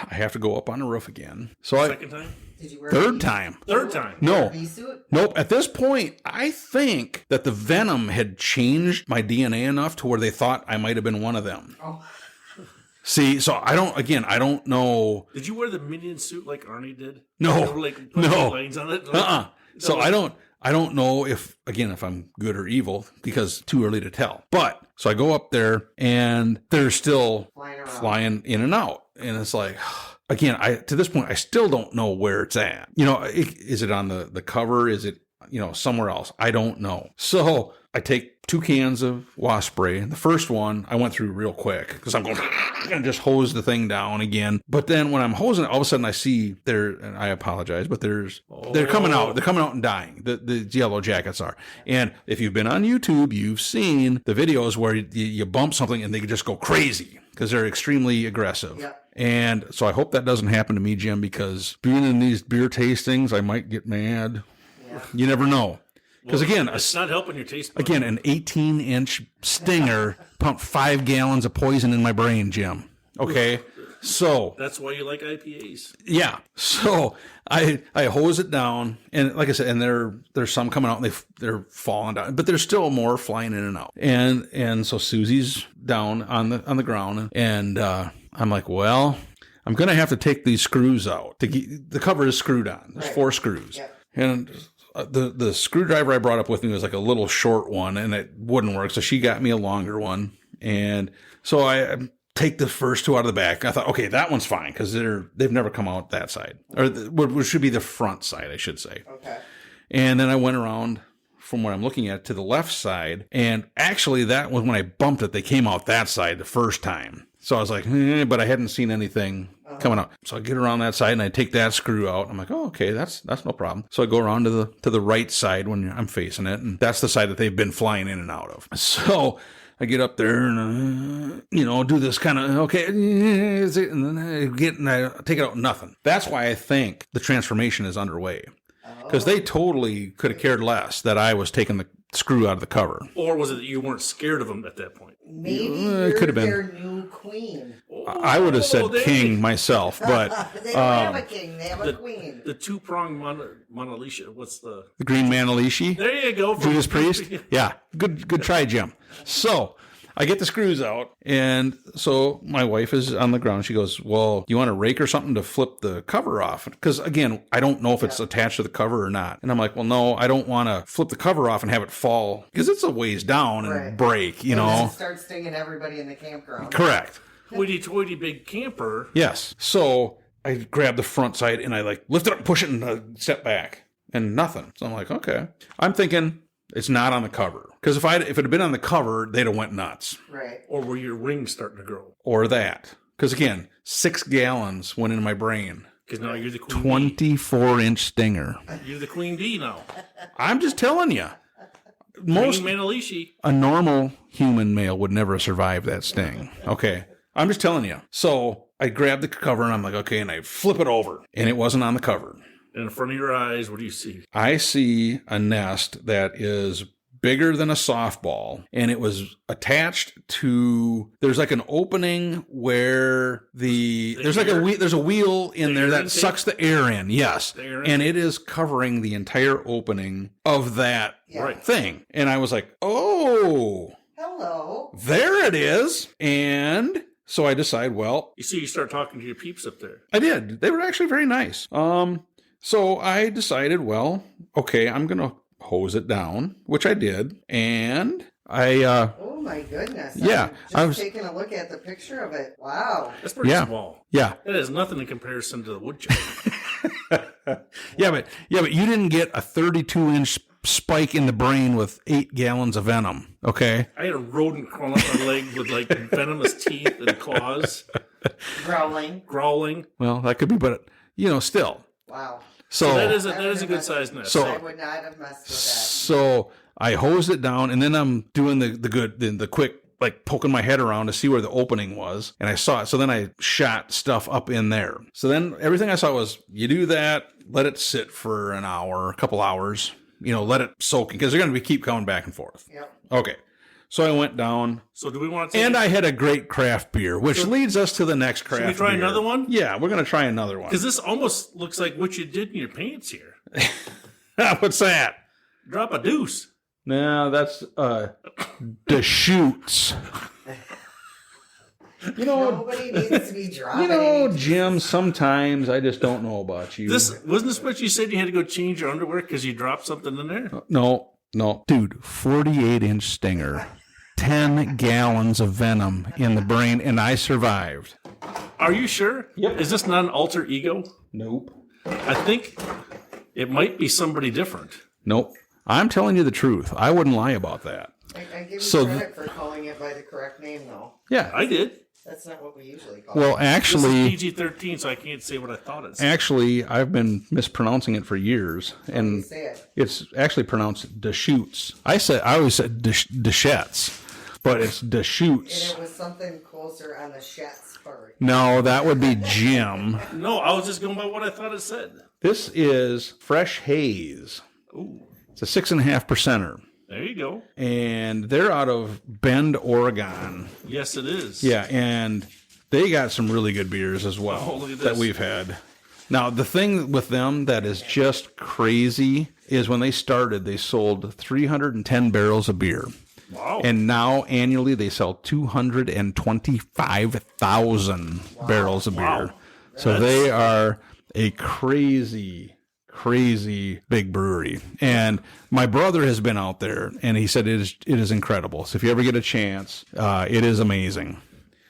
I have to go up on the roof again. So Second time. Did you wear Third time. Third time. No. bee suit? Nope. At this point, I think that the venom had changed my DNA enough to where they thought I might have been one of them. Oh. See, so I don't know. Did you wear the minion suit like Arnie did? No. They were, like, putting No. lines on it. So I don't know if I'm good or evil because too early to tell. But so I go up there and they're still flying in and out. And it's like, again, to this point, I still don't know where it's at. Is it on the cover? Is it, somewhere else? I don't know. So I take 2 cans of wasp spray. The first one I went through real quick because I'm going to just hose the thing down again. But then when I'm hosing it, all of a sudden I see and I apologize, but they're coming out. They're coming out and dying. The yellow jackets are. And if you've been on YouTube, you've seen the videos where you bump something and they just go crazy because they're extremely aggressive. Yeah. And so I hope that doesn't happen to me, Jim, because being in these beer tastings, I might get mad. Yeah. You never know. Because again, it's not helping your taste. Again, an 18-inch stinger pumped 5 gallons of poison in my brain, Jim. Okay, so that's why you like IPAs. Yeah. So I hose it down, and like I said, and there's some coming out, and they're falling down, but there's still more flying in and out. And so Susie's down on the ground, and I'm like, well, I'm gonna have to take these screws out. The cover is screwed on. There's 4 screws, and the screwdriver I brought up with me was like a little short one, and it wouldn't work. So she got me a longer one, and so I take the first 2 out of the back. I thought, okay, that one's fine because they've never come out that side, or what should be the front side, I should say. Okay. And then I went around from what I'm looking at to the left side, and actually that was when I bumped it. They came out that side the first time. So I was like, but I hadn't seen anything coming out. So I get around that side and I take that screw out. I'm like, oh, okay, that's no problem. So I go around to the right side when I'm facing it, and that's the side that they've been flying in and out of. So I get up there and, do this kind of, okay, and then I take it out, nothing. That's why I think the transformation is underway. Because they totally could have cared less that I was taking the screw out of the cover. Or was it that you weren't scared of them at that point? Maybe it could have been their new queen. I would have said king myself, but they don't have a king; they have a queen. The 2-pronged Monalicia. What's the green Manalishi? There you go, Judas Priest. Yeah, good try, Jim. So I get the screws out, and so my wife is on the ground. She goes, well, you want a rake or something to flip the cover off? Because, again, I don't know if it's attached to the cover or not. And I'm like, well, no, I don't want to flip the cover off and have it fall, because it's a ways down and break, and then start stinging everybody in the campground. Correct. Hoity-toity big camper. Yes. So I grab the front side, and I, lift it up, push it, and step back. And nothing. So I'm like, okay. I'm thinking it's not on the cover. Because if it had been on the cover, they'd have went nuts. Right. Or were your rings starting to grow? Or that. Because again, 6 gallons went into my brain. Because now you're the queen 24-inch stinger. You're the queen bee now. I'm just telling you. A normal human male would never survive that sting. Okay. I'm just telling you. So I grab the cover and I'm like, okay, and I flip it over. And it wasn't on the cover. And in front of your eyes, what do you see? I see a nest that is bigger than a softball, and it was attached to, there's like an opening where there's a wheel in there that sucks the air in. Yes. And it is covering the entire opening of that thing. And I was like, oh, hello, there it is. And so I decide, well, you start talking to your peeps up there. I did. They were actually very nice. So I decided, well, okay, I'm going to hose it down, which I did, and I oh my goodness. Yeah. I was taking a look at the picture of it. Wow. That's pretty small. Yeah. That is nothing in comparison to the woodchuck. Yeah, but you didn't get a 32-inch spike in the brain with 8 gallons of venom, okay? I had a rodent crawling up my leg with venomous teeth and claws. Growling. Well, that could be, but still. Wow. So that is a good size nest. So I would not have messed with that. So I hosed it down, and then I'm doing the quick, poking my head around to see where the opening was, and I saw it. So then I shot stuff up in there. So then everything I saw was, you do that, let it sit for an hour, a couple hours, let it soak in, because they're going to keep coming back and forth. Yep. Okay. So I went down, So do we want to? and I had a great craft beer, which leads us to the next craft beer. Should we try another one? Yeah, we're going to try another one. Because this almost looks like what you did in your pants here. What's that? Drop a deuce. No, that's Deschutes. Nobody needs to be dropping. Jim, sometimes I just don't know about you. Wasn't this what you said you had to go change your underwear because you dropped something in there? No. Dude, 48-inch stinger, 10 gallons of venom in the brain, and I survived. Are you sure? Yep. Is this not an alter ego? Nope. I think it might be somebody different. Nope. I'm telling you the truth. I wouldn't lie about that. I give you So credit for calling it by the correct name, though. Yeah. I did. That's not what we usually call Well, it. This actually, is PG-13, so I can't say what I thought it said. Actually, I've been mispronouncing it for years, You and say it. it's actually pronounced Deschutes. I always said Deschutes, but it's Deschutes. And it was something closer on the Shet's part. No, that would be Jim. No, I was just going by what I thought it said. This is Fresh Haze. Ooh, It's a 6.5%er, there you go. and they're out of Bend, Oregon. Yes, it is. Yeah, and they got some really good beers as well Oh, look at that this. we've had. Now, the thing with them that is just crazy is when they started, they sold 310 barrels of beer. Wow. And now annually they sell 225,000 barrels of beer. Wow. So they are a crazy big brewery. And my brother has been out there and he said it is incredible. So if you ever get a chance, it is amazing.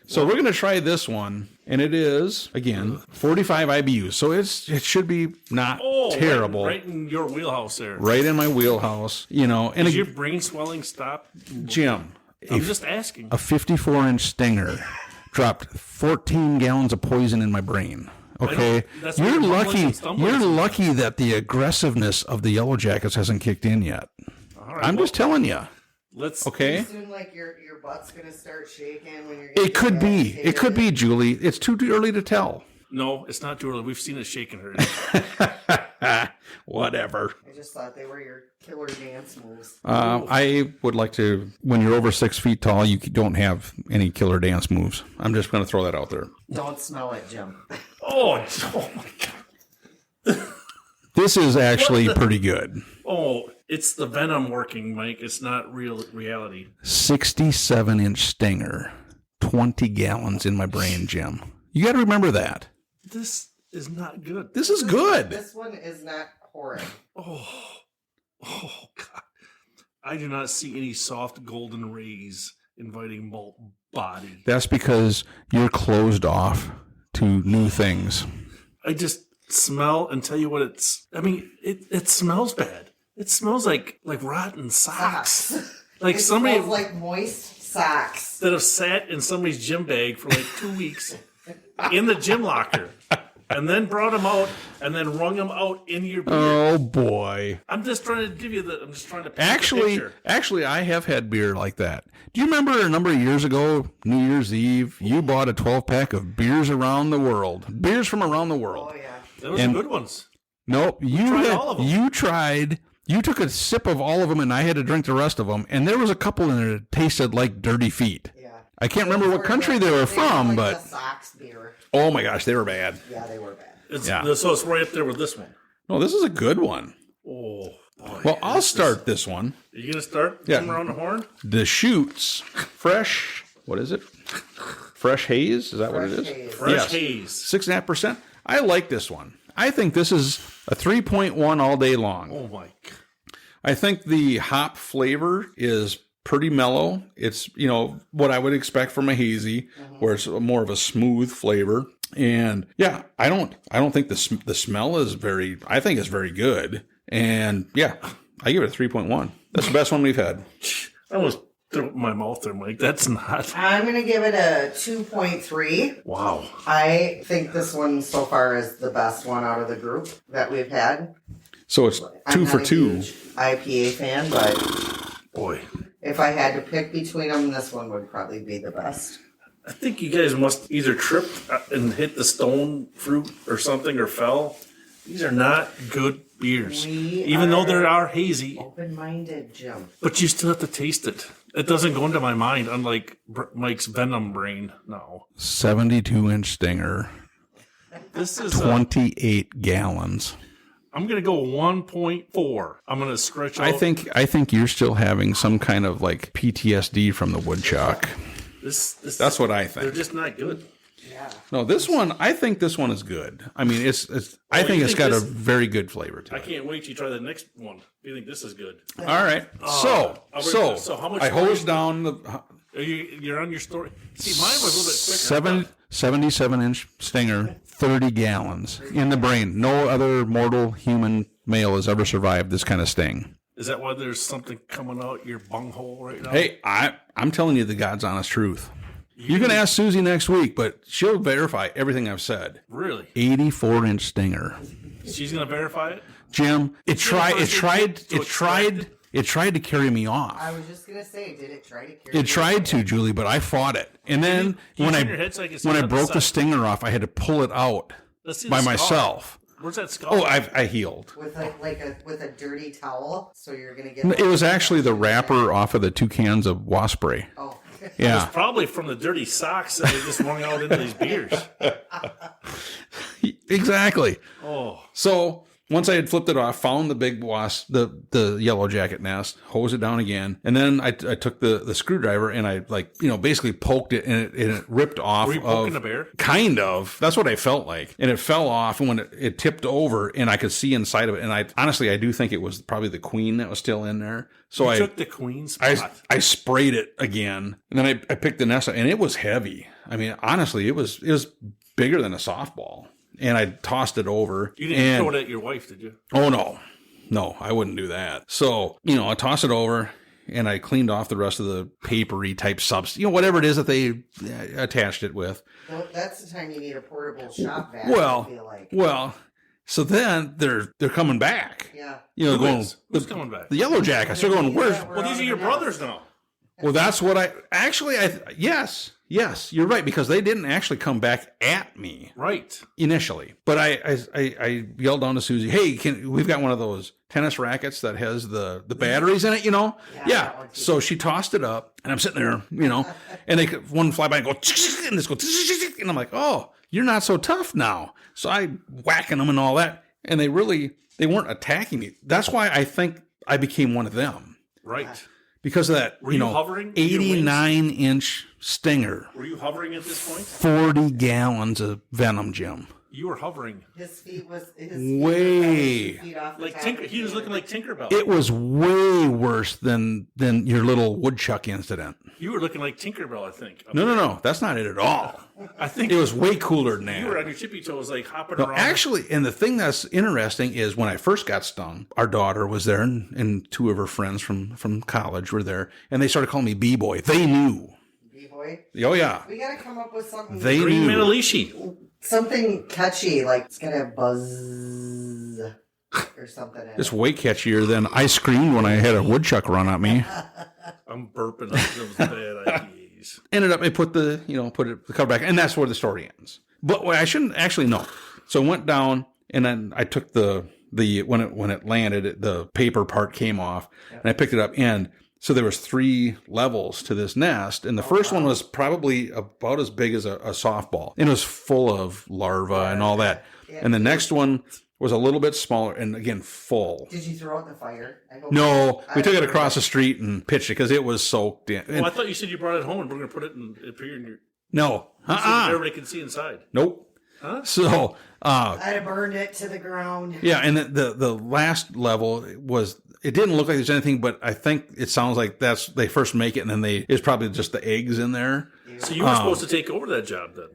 So we're going to try this one, and it is, again, 45 IBUs. So it should be not terrible. Right in your wheelhouse there. Right in my wheelhouse, And Does your brain swelling stop? Jim, I'm just asking. a 54-inch stinger dropped 14 gallons of poison in my brain. Okay, That's you're what lucky. mumbling and You're stumbling. lucky that the aggressiveness of the Yellow Jackets hasn't kicked in yet. All right, I'm just telling you. Let's. Okay, Soon, like your butt's gonna start shaking when you're. it could be. It could be, Julie. It's too early to tell. No, it's not too early. We've seen it shaking her. Whatever. I just thought they were your killer dance moves. I would like to. When you're over 6 feet tall, you don't have any killer dance moves. I'm just going to throw that out there. Don't smell it, Jim. oh my God. This is actually pretty good. Oh, it's the venom working, Mike. It's not real reality. 67-inch stinger, 20 gallons in my brain, Jim. You got to remember that. This is not good. This is good. This one is not horrid. Oh God. I do not see any soft golden rays inviting malt body. That's because you're closed off to new things. I just smell and tell you what it's. I mean, it smells bad. It smells like rotten socks. Like It somebody smells like moist socks. that have sat in somebody's gym bag for like 2 weeks in the gym locker, and then brought them out and then wrung them out in your beer. Oh boy. I'm just trying to give you the. I'm just trying to paint the picture. Actually, I have had beer like that. Do you remember a number of years ago, New Year's Eve, you bought a 12-pack of beers around the world, beers from around the world? Oh yeah. Those And- are good ones. Nope, tried all of them. You took a sip of all of them, and I had to drink the rest of them. And there was a couple in there that tasted like dirty feet. Yeah. I can't remember what country they were from, like but the socks beer. oh my gosh, they were bad. Yeah, they were bad. So it's right up there with this one. No, this is a good one. Oh boy. Well, I'll start this one. Are you gonna start? Yeah. Come around the horn. Deschutes fresh. What is it? Fresh Haze? Is that what it is? Fresh Haze. Fresh Yes. Haze. 6.5%. I like this one. I think this is a 3.1 all day long. Oh my God. I think the hop flavor is pretty mellow. It's, what I would expect from a hazy, where it's more of a smooth flavor. And yeah, I don't think the smell is I think it's very good. And yeah, I give it a 3.1. That's the best one we've had. I almost threw up in my mouth there, Mike. That's not. I'm gonna give it a 2.3. Wow. I think this one so far is the best one out of the group that we've had. So it's I'm 2 not for a 2. huge IPA fan, but Boy. if I had to pick between them, this one would probably be the best. I think you guys must either trip and hit the stone fruit or something or fell. These are not good beers. We Even though are- they are hazy, Open-minded, Jim. but you still have to taste it. It doesn't go into my mind, unlike Mike's venom brain. No. 72-inch stinger, This is 28 gallons. I'm going to go 1.4. I'm going to stretch out. I think you're still having some kind of like PTSD from the woodchuck. That's what I think. They're just not good. Yeah. No, this one, I think this one is good. I mean, I think it's got a very good flavor to I it. can't wait to try the next one. Do you think this is good? All right. So how much I more hosed is- down the You're on your story. See, mine was a little bit quicker. 77-inch stinger, 30 gallons in the brain. No other mortal human male has ever survived this kind of sting. Is that why there's something coming out your bunghole right now? Hey, I'm telling you the God's honest truth. You can ask Susie next week, but she'll verify everything I've said. Really? 84-inch stinger. She's going to verify it? Jim, it tried to carry me off. I was just gonna say, did it try to carry? It tried to, Julie, but I fought it. And then Can you when turn your head so I can see I it on the broke the side? stinger off, I had to pull it out Let's see the by scar. myself. Where's that skull? Oh, I healed. with a dirty towel, so you're gonna get. It was actually the wrapper off of the 2 cans of wasp spray. Oh. Yeah, Probably from the dirty socks that they just wrung out into these beers. exactly. Oh, So once I had flipped it off, found the big wasp, the yellow jacket nest, hosed it down again, and then I took the screwdriver and I basically poked it and it ripped off. were you poking a bear? Kind of. That's what I felt like. And it fell off, and when it tipped over and I could see inside of it, and I do think it was probably the queen that was still in there. So You took the queen spot. I sprayed it again, and then I picked the nest up, and it was heavy. I mean, honestly, it was bigger than a softball. And I tossed it over. You didn't throw it at your wife, did you? Oh, no, I wouldn't do that. So, I tossed it over and I cleaned off the rest of the papery type substance, whatever it is that they attached it with. Well, that's the time you need a portable shop vac. I feel like. Well, so then they're coming back. Yeah. Who's coming back? The yellow jackets. They're going, where's? Well, these are your brothers now. Well, that's what yes, you're right, because they didn't actually come back at me. Right. Initially, but I yelled down to Susie, "Hey, we've got one of those tennis rackets that has the batteries in it, Yeah. So she tossed it up, and I'm sitting there, and one fly by and go, and this go, and I'm like, oh, you're not so tough now. So I whacking them and all that, and they weren't attacking me. That's why I think I became one of them. Right. Because of that, Were you hovering with your 89-inch stinger, Were you hovering at this point? 40 gallons of venom, Jim. You were hovering. His feet was Way. feet off the Like top Tinker. of He was the looking like Tinkerbell. It was way worse than your little woodchuck incident. You were looking like Tinkerbell, I think. No, that's not it at all. I think It was way cooler than you were that. on your tippy toes, like hopping No, around. actually, and the thing that's interesting is when I first got stung, our daughter was there, and 2 of her friends from college were there, and they started calling me B-boy. They knew. B-boy. Oh, yeah. We gotta come up with something. They Green knew. Manalishi. Something catchy, like it's gonna buzz or something. It's way catchier than I screamed when I had a woodchuck run at me. I'm burping up those bad ideas. Ended up, I put the cover back, and that's where the story ends. But I shouldn't actually know. So I went down, and then I took when it landed, the paper part came off, and I picked it up, and so there was 3 levels to this nest, and the first one was probably about as big as a softball, and it was full of larvae and all that. And the next one was a little bit smaller, and again, full. Did you throw it in the fire? No, we took it across the street and pitched it because it was soaked in. Well, I thought you said you brought it home and we're going to put it up here in your. No, So that everybody can see inside. nope. Huh? So, I'd have burned it to the ground. yeah, and the last level was, it didn't look like there's anything, but I think it sounds like they first make it, and then it's probably just the eggs in there. So you were supposed to take over that job then?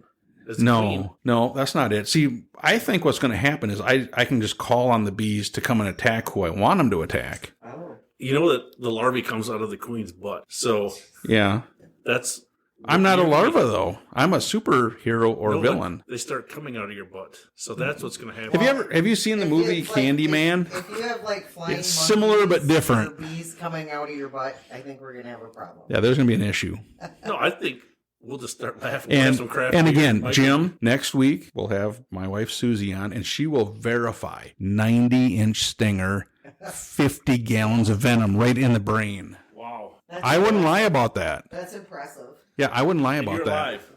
As the queen. No, that's not it. See, I think what's going to happen is I can just call on the bees to come and attack who I want them to attack. Oh. You know that the larvae comes out of the queen's butt. So Yeah. that's. I'm not a larva, though. I'm a superhero or No, villain. They start coming out of your butt. So that's what's going to happen. Have you seen the movie It's like- Candyman? If you have like flying It's similar but monkeys different. or bees coming out of your butt, I think we're gonna have a problem. Yeah, there's going to be an issue. No, I think we'll just start laughing. We'll have some craft And beer. again, Mike- Jim, next week we'll have my wife Susie on, and she will verify 90-inch stinger, 50 gallons of venom right in the brain. Wow. I wouldn't lie about that. That's impressive. Yeah, I wouldn't lie And about you're that. alive.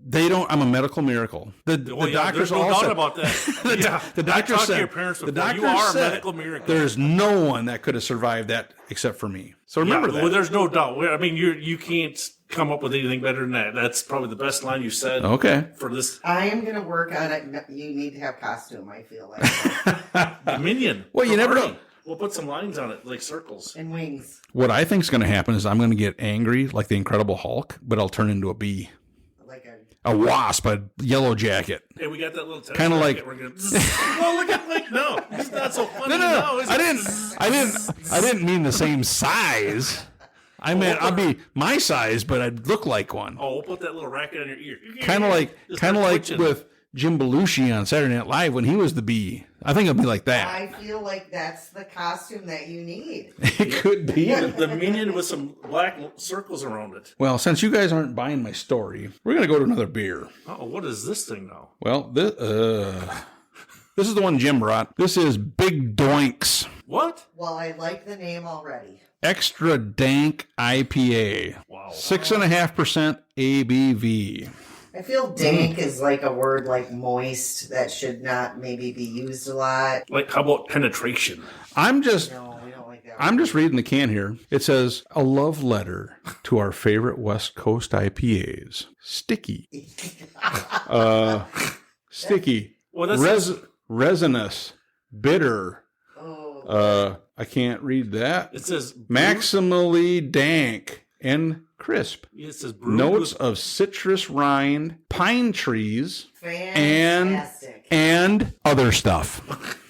They don't. I'm a medical miracle. The doctors there's no all doubt said about that. Yeah, the doctor I talked said to your parents before. the doctor You are said a medical miracle. there's no one that could have survived that except for me. So remember that. Well, there's no doubt. I mean, you can't come up with anything better than that. That's probably the best line you said. Okay. For this I am going to work on it. You need to have costume, I feel like. Dominion. Well, you never know. We'll put some lines on it, like circles. And wings. What I think is going to happen is I'm going to get angry like the Incredible Hulk, but I'll turn into a bee, Like a... a wasp, a yellow jacket. Hey, we got that little test Kinda bracket. like- We're gonna, well, look at like no, it's not so funny. No. now, is it? I didn't mean the same size. I meant I'd be my size, but I'd look like one. Oh, we'll put that little racket on your ear. Kind of like twitching. with Jim Belushi on Saturday Night Live when he was the bee. I think it'll be like that. I feel like that's the costume that you need. It could be. the minion with some black circles around it. Well, since you guys aren't buying my story, we're gonna go to another beer. Oh, what is this thing now? Well, this is the one Jim brought. This is Big Doinks What? Well, I like the name already. Extra Dank IPA. Wow. 6.5% ABV. I feel dank is like a word like moist that should not maybe be used a lot. Like, how about penetration? I'm just No, we don't like that. I'm just reading the can here. It says a love letter to our favorite West Coast IPAs. Sticky. Sticky. Well, that's Resinous. Bitter. Oh, I can't read that. it says Maximally dank and crisp. It says brewed Notes with- of citrus rind, pine trees, fantastic. and other stuff.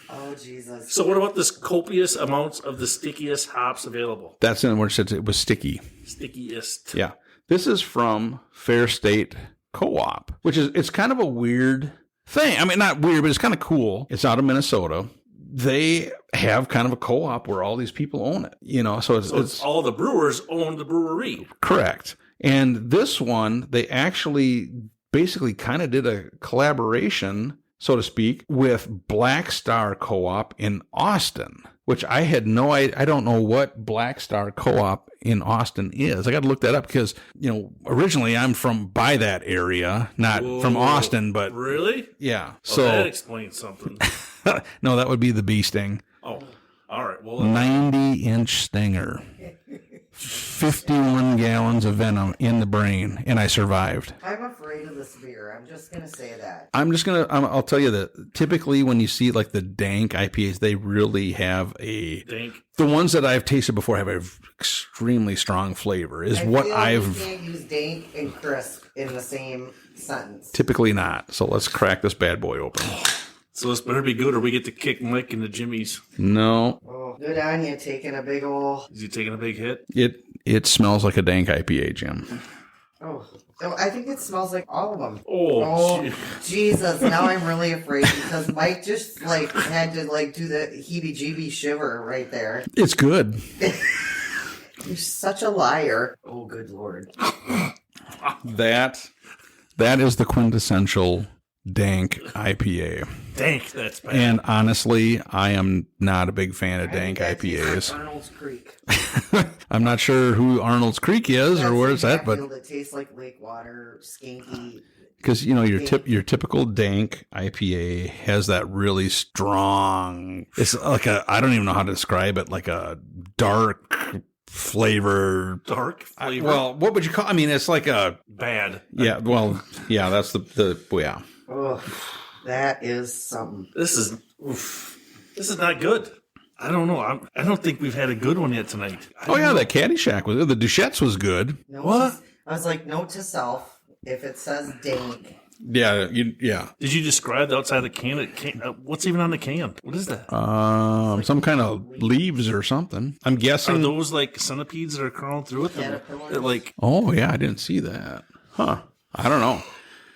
Oh, Jesus. So, what about this copious amounts of the stickiest hops available? That's in where it says it was sticky. Stickiest. Yeah. This is from Fair State Co-op, which is, it's kind of a weird thing. I mean, not weird, but it's kind of cool. It's out of Minnesota. They have kind of a co-op where all these people own it, you know, so it's All the brewers own the brewery. correct. And this one, they actually basically kind of did a collaboration, so to speak, with Black Star Co-op in Austin, which I had I don't know what Black Star Co-op in Austin is. I got to look that up because, you know, originally I'm from by that area, not from Austin, but Really? yeah. So that So explains something. no, that would be the bee sting. Oh, all right. Well, 90-inch stinger. 51 gallons of venom in the brain, and I survived. I'm afraid of this beer. I'm just going to say that. I'll tell you that typically when you see like the dank IPAs, they really have Dank. the ones that I've tasted before have an extremely strong flavor, is I what feel like you I've can't use dank and crisp in the same sentence. typically not. So let's crack this bad boy open. So this better be good, or we get to kick Mike into Jimmy's. No, Oh, good on you taking a big ol'... Is he taking a big hit? it smells like a dank IPA, Jim. Oh, I think it smells like all of them. Oh, Oh, Jesus. Now I'm really afraid because Mike just, like, had to, like, do the heebie-jeebie shiver right there. It's good. You're such a liar. Oh, good Lord. That is the quintessential dank IPA. Dank, that's bad. And honestly, I am not a big fan of dank I think that tastes IPAs. like Arnold's Creek. I'm not sure who Arnold's Creek is or where it's at, but It tastes like lake water, skanky. because you know your typical dank IPA has that really strong. It's like I don't even know how to describe it. Like a dark flavor. Dark flavor. Well, what would you call? I mean, it's like a bad. yeah. Well, yeah. That's yeah. Ugh, that is something. This is not good. I don't know. I don't think we've had a good one yet tonight. Oh yeah, that Caddyshack was the Deschutes was good. What? I was like, note to self: if it says dank, Yeah, yeah. Did you describe the outside of the can? What's even on the can? What is that? Some kind of leaves or something. I'm Are guessing. those like centipedes that are crawling through it? Caterpillars? They're like, Oh yeah, I didn't see that. Huh? I don't know.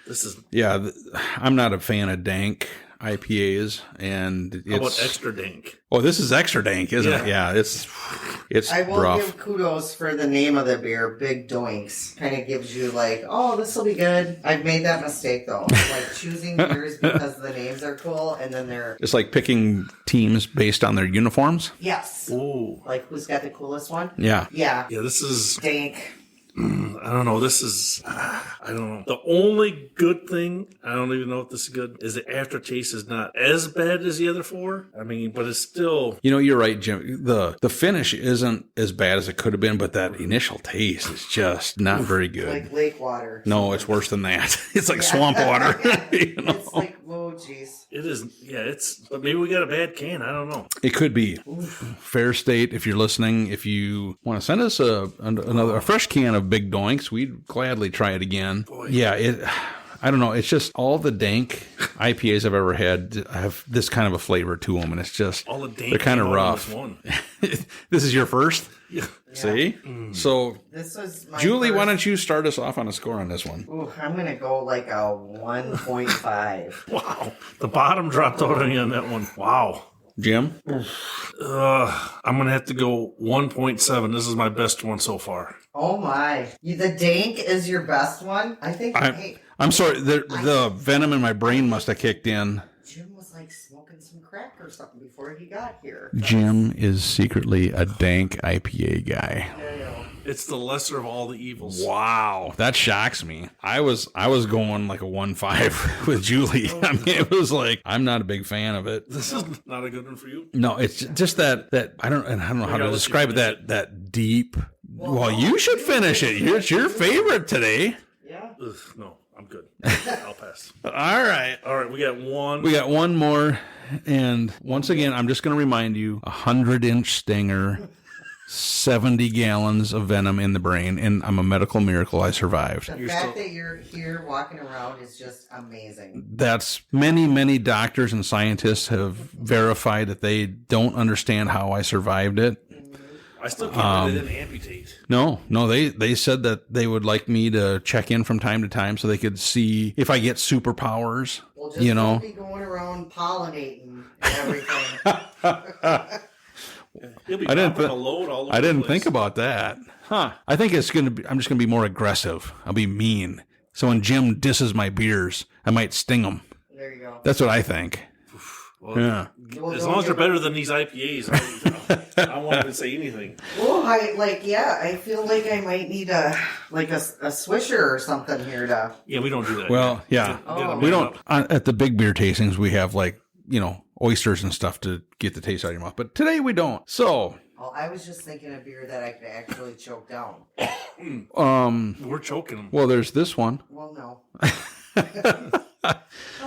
this is Yeah, I'm not a fan of dank IPAs, and it's How about extra dank? Oh, this is extra dank, isn't it? Yeah, it's I will rough. give kudos for the name of the beer, Big Doinks. Kind of gives you like, oh, this will be good. I've made that mistake though, like choosing beers because the names are cool, and then they're It's like picking teams based on their uniforms. yes, Ooh. like who's got the coolest one? Yeah. Yeah, Yeah, this is, Dank. I don't know. This is, I don't know. The only good thing, I don't even know if this is good, is the aftertaste is not as bad as the other four. I mean, but it's still. You know, you're right, Jim. The finish isn't as bad as it could have been, but that initial taste is just not very good. Like lake water. No, it's worse than that. It's like swamp water. You know? It's like, whoa, jeez. It is, yeah, it's, but maybe we got a bad can. I don't know. It could be. Fair State, if you're listening, if you want to send us a fresh can of Big Doinks, we'd gladly try it again. Boy. Yeah, I don't know. It's just all the dank IPAs I've ever had have this kind of a flavor to them, and it's just All the dank they're kind of came out in rough. this one. This is your first? Yeah. See? So, This was my Julie, why first- don't you start us off on a score on this one? Ooh, I'm gonna go like a 1.5. Wow. The bottom dropped out on you on that one. Wow. Jim? I'm going to have to go 1.7. This is my best one so far. Oh my! The Dank is your best one. I think. Hey, I'm sorry. The venom in my brain must have kicked in. Jim was like smoking some crack or something before he got here. Jim is secretly a dank IPA guy. There you go. It's the lesser of all the evils. Wow, that shocks me. I was going like a 1.5 with Julie. I mean, it was like I'm not a big fan of it. This is not a good one for you. No, it's just that I don't know how to describe it. That deep. Well, you should finish it. It's your favorite today. Yeah. Ugh, no, I'm good. I'll pass. All right. All right, we got one. We got one more, and once again, I'm just going to remind you: 100-inch stinger, 70 gallons of venom in the brain, and I'm a medical miracle. I survived. The fact that you're here walking around is just amazing. That's many doctors and scientists have verified that they don't understand how I survived it. I still can't believe they didn't amputate. No, they said that they would like me to check in from time to time so they could see if I get superpowers. Well, just You know, don't be going around pollinating and everything. He'll be I didn't dropping a load all over I didn't the place. think about that. Huh. I think it's going to be, I'm just going to be more aggressive. I'll be mean. So when Jim disses my beers, I might sting him. There you go. That's what I think. Well, Yeah. as long as they're better than these IPAs, I won't even say anything. Well, I feel like I might need a swisher or something here to. Yeah, we don't do that. Well, yeah. Get a We man don't, up. at the big beer tastings, we have oysters and stuff to get the taste out of your mouth. But today we don't. So, Oh, I was just thinking of beer that I could actually choke down. We're choking them. well, there's this one. Well, no. Oh,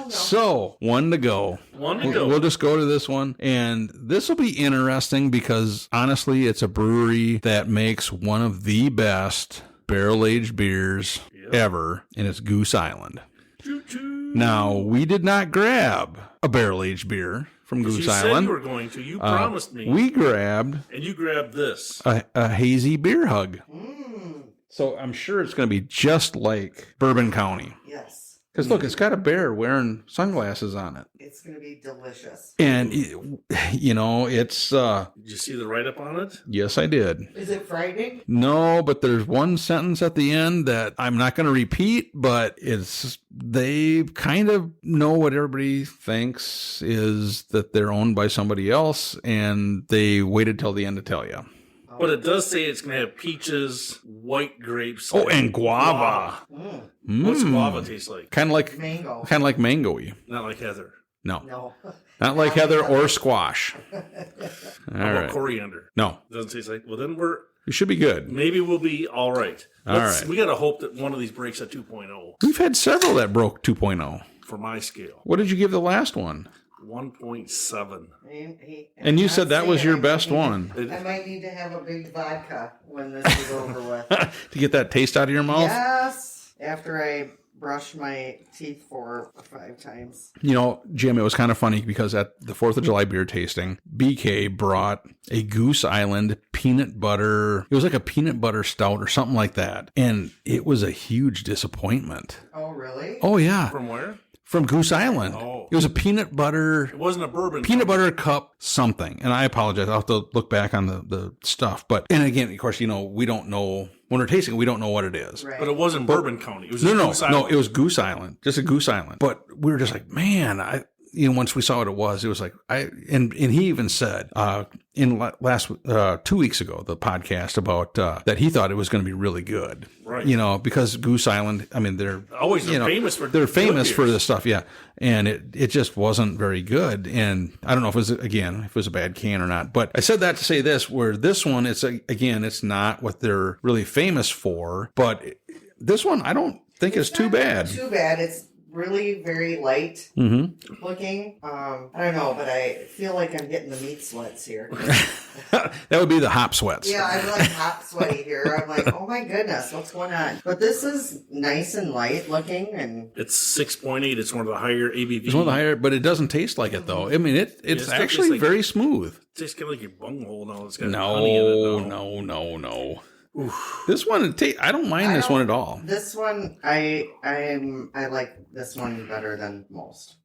no. So, one to go. One to go. We'll just go to this one. And this will be interesting because, honestly, it's a brewery that makes one of the best barrel-aged beers ever, and it's Goose Island. Choo-choo. Now, we did not grab a barrel-aged beer from Goose You said Island. you were going to. You promised me. We grabbed And you grabbed this. a hazy beer hug. Mm, So I'm sure it's going to be just like Bourbon County. yes. Because look, it's got a bear wearing sunglasses on it. It's going to be delicious. And, it's, Did you see the write-up on it? yes, I did. Is it frightening? No, but there's one sentence at the end that I'm not going to repeat, but they kind of know what everybody thinks is that they're owned by somebody else, and they waited till the end to tell you. But it does say it's going to have peaches, white grapes. Oh, and guava. What's guava taste like? Kind of like Mango. mango-y. Not like heather. No, No. not like heather or squash. All How about right. coriander? No, Doesn't taste like. Well, then it should be good. maybe we'll be all right. All right. We got to hope that one of these breaks at 2.0 We've had several that broke 2.0. for my scale. What did you give the last one? 1.7. And you said that was your best one. I might need to have a big vodka when this is over with. To get that taste out of your mouth? Yes. After I brush my teeth 4 or 5 times. Jim, it was kind of funny because at the 4th of July beer tasting, BK brought a Goose Island peanut butter. It was like a peanut butter stout or something like that. And it was a huge disappointment. Oh, really? Oh, yeah. From where? from Goose Island. Oh. It was a peanut butter. It wasn't a bourbon. Peanut butter cup something. And I apologize. I'll have to look back on the stuff. But, and again, of course, we don't know. When we're tasting it, we don't know what it is. Right. But it wasn't Bourbon County. It was No, Goose Island. it was Goose Island. Just a Goose Island. But we were just like, man, once we saw what it was like, and he even said, in last 2 weeks ago, the podcast about, that he thought it was going to be really good. Right. because Goose Island, I mean, they're famous for they're famous good for beers. this stuff. Yeah. And it just wasn't very good. And I don't know if it was a bad can or not, but I said that to say this, where this one, it's not what they're really famous for, but this one, I don't think it's too bad. Too bad. It's really very light looking. I don't know, but I feel like I'm getting the meat sweats here. That would be the hop sweats. Yeah, I'm like hot sweaty here. I'm like, oh my goodness, what's going on? But this is nice and light looking, and It's 6.8. It's one of the higher ABV. It's one of the higher, but it doesn't taste like it though. I mean, it's still actually tastes like- very smooth. It tastes kind of like your bunghole now. It's got honey in it now. No. This one, I don't mind this one at all. this one, I like this one better than most.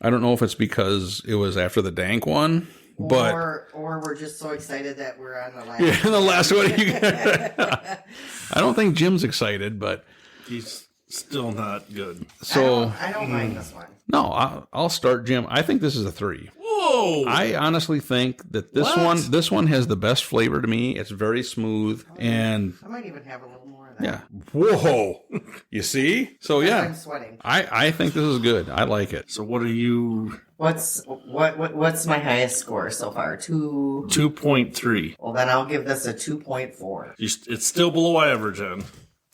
I don't know if it's because it was after the Dank one, but Or we're just so excited that we're on the last. yeah, the last one. I don't think Jim's excited, but He's still not good. so I don't mind this one. no, I'll start Jim. I think this is a 3. Whoa! I honestly think that What? this one has the best flavor to me. It's very smooth and I might even have a little more of that. yeah. Whoa. You see? So yeah. I'm sweating. I think this is good. I like it. So what are you? What's my highest score so far? 2.3. Well, then I'll give this a 2.4. It's still below average, then.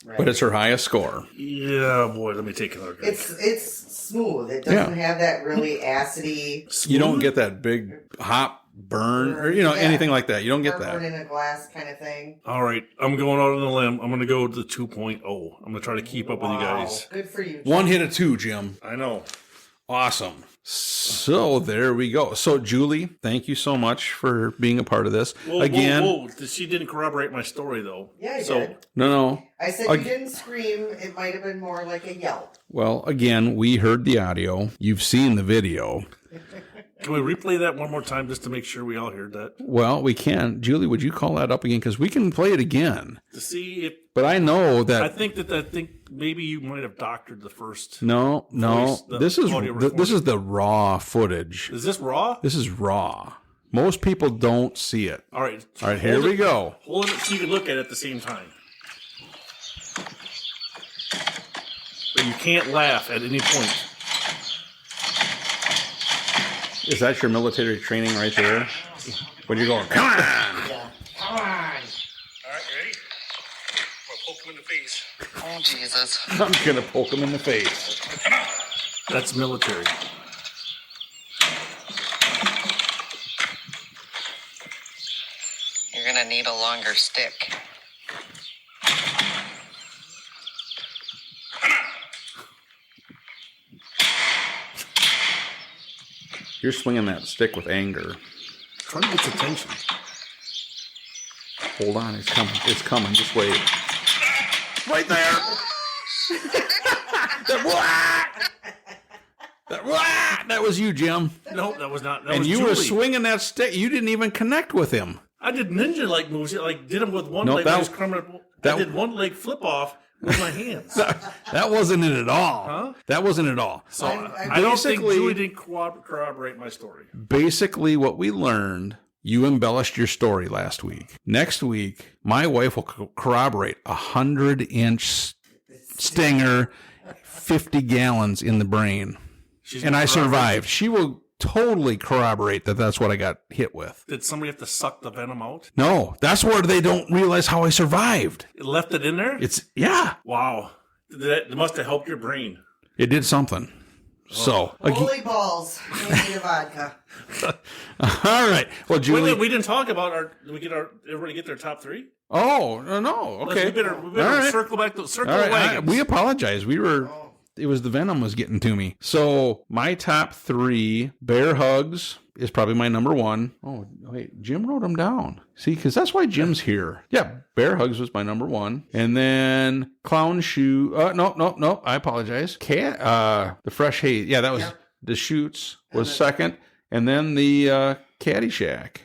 Right. But it's her highest score. Yeah, boy. Let me take another drink. It's smooth. It doesn't have that really acidy You don't get that big hop burn or anything like that. You don't get burn that. in a glass kind of thing. All right, I'm going out on a limb. I'm going to go to 2.0. I'm going to try to keep up with you guys. Good for you. One hit of 2, Jim. I know. Awesome. So there we go. So Julie, thank you so much for being a part of this. Whoa. She didn't corroborate my story, though. Yeah, I did. No. I said you didn't scream. It might have been more like a yelp. Well, again, we heard the audio. You've seen the video. Can we replay that one more time just to make sure we all heard that? Well, we can. Julie, would you call that up again? Because we can play it again. To see if But I know that. I think maybe you might have doctored the first. No. voice, the This is audio this is the raw footage. Is this raw? This is raw. Most people don't see it. All right. All right, here we go. Hold it so you can look at it at the same time. But you can't laugh at any point. Is that your military training right there? When you're going, come on! Yeah. Come on. All right, you ready? I'm gonna poke him in the face. Oh, Jesus. I'm going to poke him in the face. That's military. You're gonna need a longer stick. You're swinging that stick with anger. Try to get his attention. Hold on, it's coming. It's coming. Just wait. Right there. That was you, Jim. No, that was not. That And was you Julie. were swinging that stick. You didn't even connect with him. I did ninja-like moves. Like did them with one No, leg. that- I did one leg flip off with my hands. That wasn't it at all. Huh? That wasn't at all. So I'm I don't think basically- Julie didn't corroborate my story. Basically, what we learned, you embellished your story last week. Next week, my wife will corroborate 100-inch stinger, 50 gallons in the brain. And I survived. She will totally corroborate that that's what I got hit with. Did somebody have to suck the venom out? No, that's where they don't realize how I survived. It left it in there? Yeah, Wow. That must have helped your brain. it did something. So, Holy balls. I need a vodka. all right. Well, Julie. We didn't talk about did we get everybody get their top 3? Oh, no. Okay. We better All right. circle back the All right. wagons. We apologize. We were It was the venom was getting to me. So my top 3, Bear Hugs is probably my number 1. Oh, wait, Jim wrote them down. See, because that's why Jim's here. Yeah, Bear Hugs was my number 1. And then Clown Shoe. No, I apologize. The Fresh Haze. Yeah, that was Deschutes was second. And then the Caddyshack.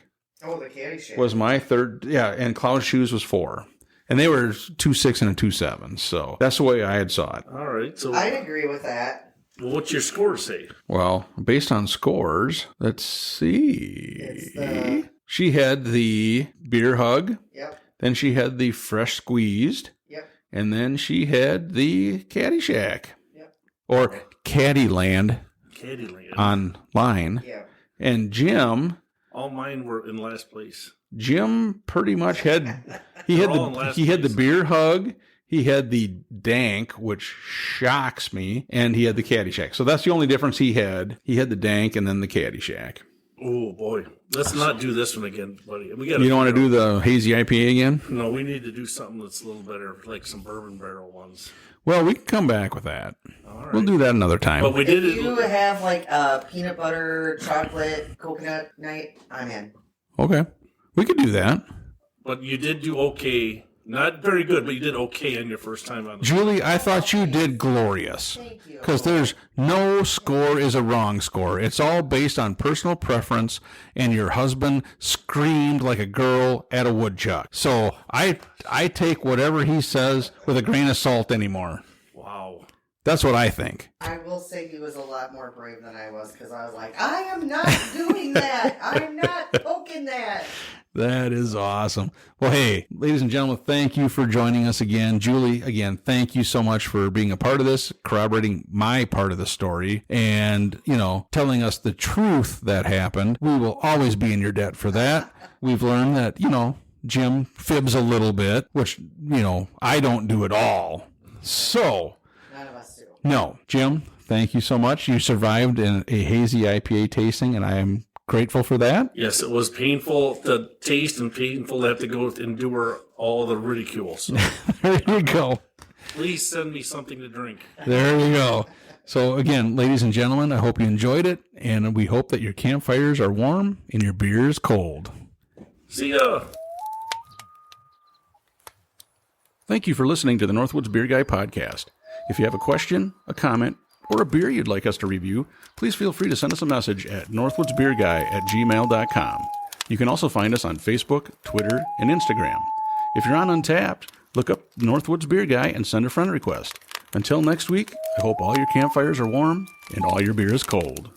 Oh, the Caddyshack was my 3rd. Yeah, and Clown Shoes was 4. And they were 2.6 and a 2.7. So that's the way I had saw it. All right. So I'd agree with that. Well, what's your score say? Well, based on scores, let's see. She had the Beer Hug. Yep. Then she had the Fresh Squeezed. Yep. And then she had the Caddyshack. Yep. Or Caddyland. Caddyland. Online. Yep. And Jim. All mine were in last place. Jim pretty much had the Beer Hug, he had the Dank, which shocks me, and he had the Caddyshack. So that's the only difference he had. He had the Dank and then the Caddyshack. Oh boy, let's not do this one again, buddy. You don't want to do the Hazy IPA again? No, we need to do something that's a little better, like some bourbon barrel ones. Well, we can come back with that. All right. We'll do that another time. But If you have like a peanut butter, chocolate, coconut night, I'm in. Okay. We could do that. But you did do okay. Not very good, but you did okay on your first time on the Julie, I thought you did glorious. Thank you. Because there's no score is a wrong score. It's all based on personal preference, and your husband screamed like a girl at a woodchuck. So I take whatever he says with a grain of salt anymore. Wow. That's what I think. I will say he was a lot more brave than I was, because I was like, I am not doing that. I'm not poking that. That is awesome. Well, hey, ladies and gentlemen, thank you for joining us again. Julie, again, thank you so much for being a part of this, corroborating my part of the story, and, telling us the truth that happened. We will always be in your debt for that. We've learned that, Jim fibs a little bit, which, I don't do at all. So, none of us do. No, Jim, thank you so much. You survived in a Hazy IPA tasting, and I am grateful for that. Yes, it was painful to taste and painful to have to go endure all the ridicule. So there you go. Please send me something to drink. There you go. So again, ladies and gentlemen, I hope you enjoyed it, and we hope that your campfires are warm and your beer is cold. See ya. Thank you for listening to the Northwoods Beer Guy podcast. If you have a question, a comment, or a beer you'd like us to review, please feel free to send us a message at northwoodsbeerguy@gmail.com. You can also find us on Facebook, Twitter, and Instagram. If you're on Untappd, look up Northwoods Beer Guy and send a friend request. Until next week, I hope all your campfires are warm and all your beer is cold.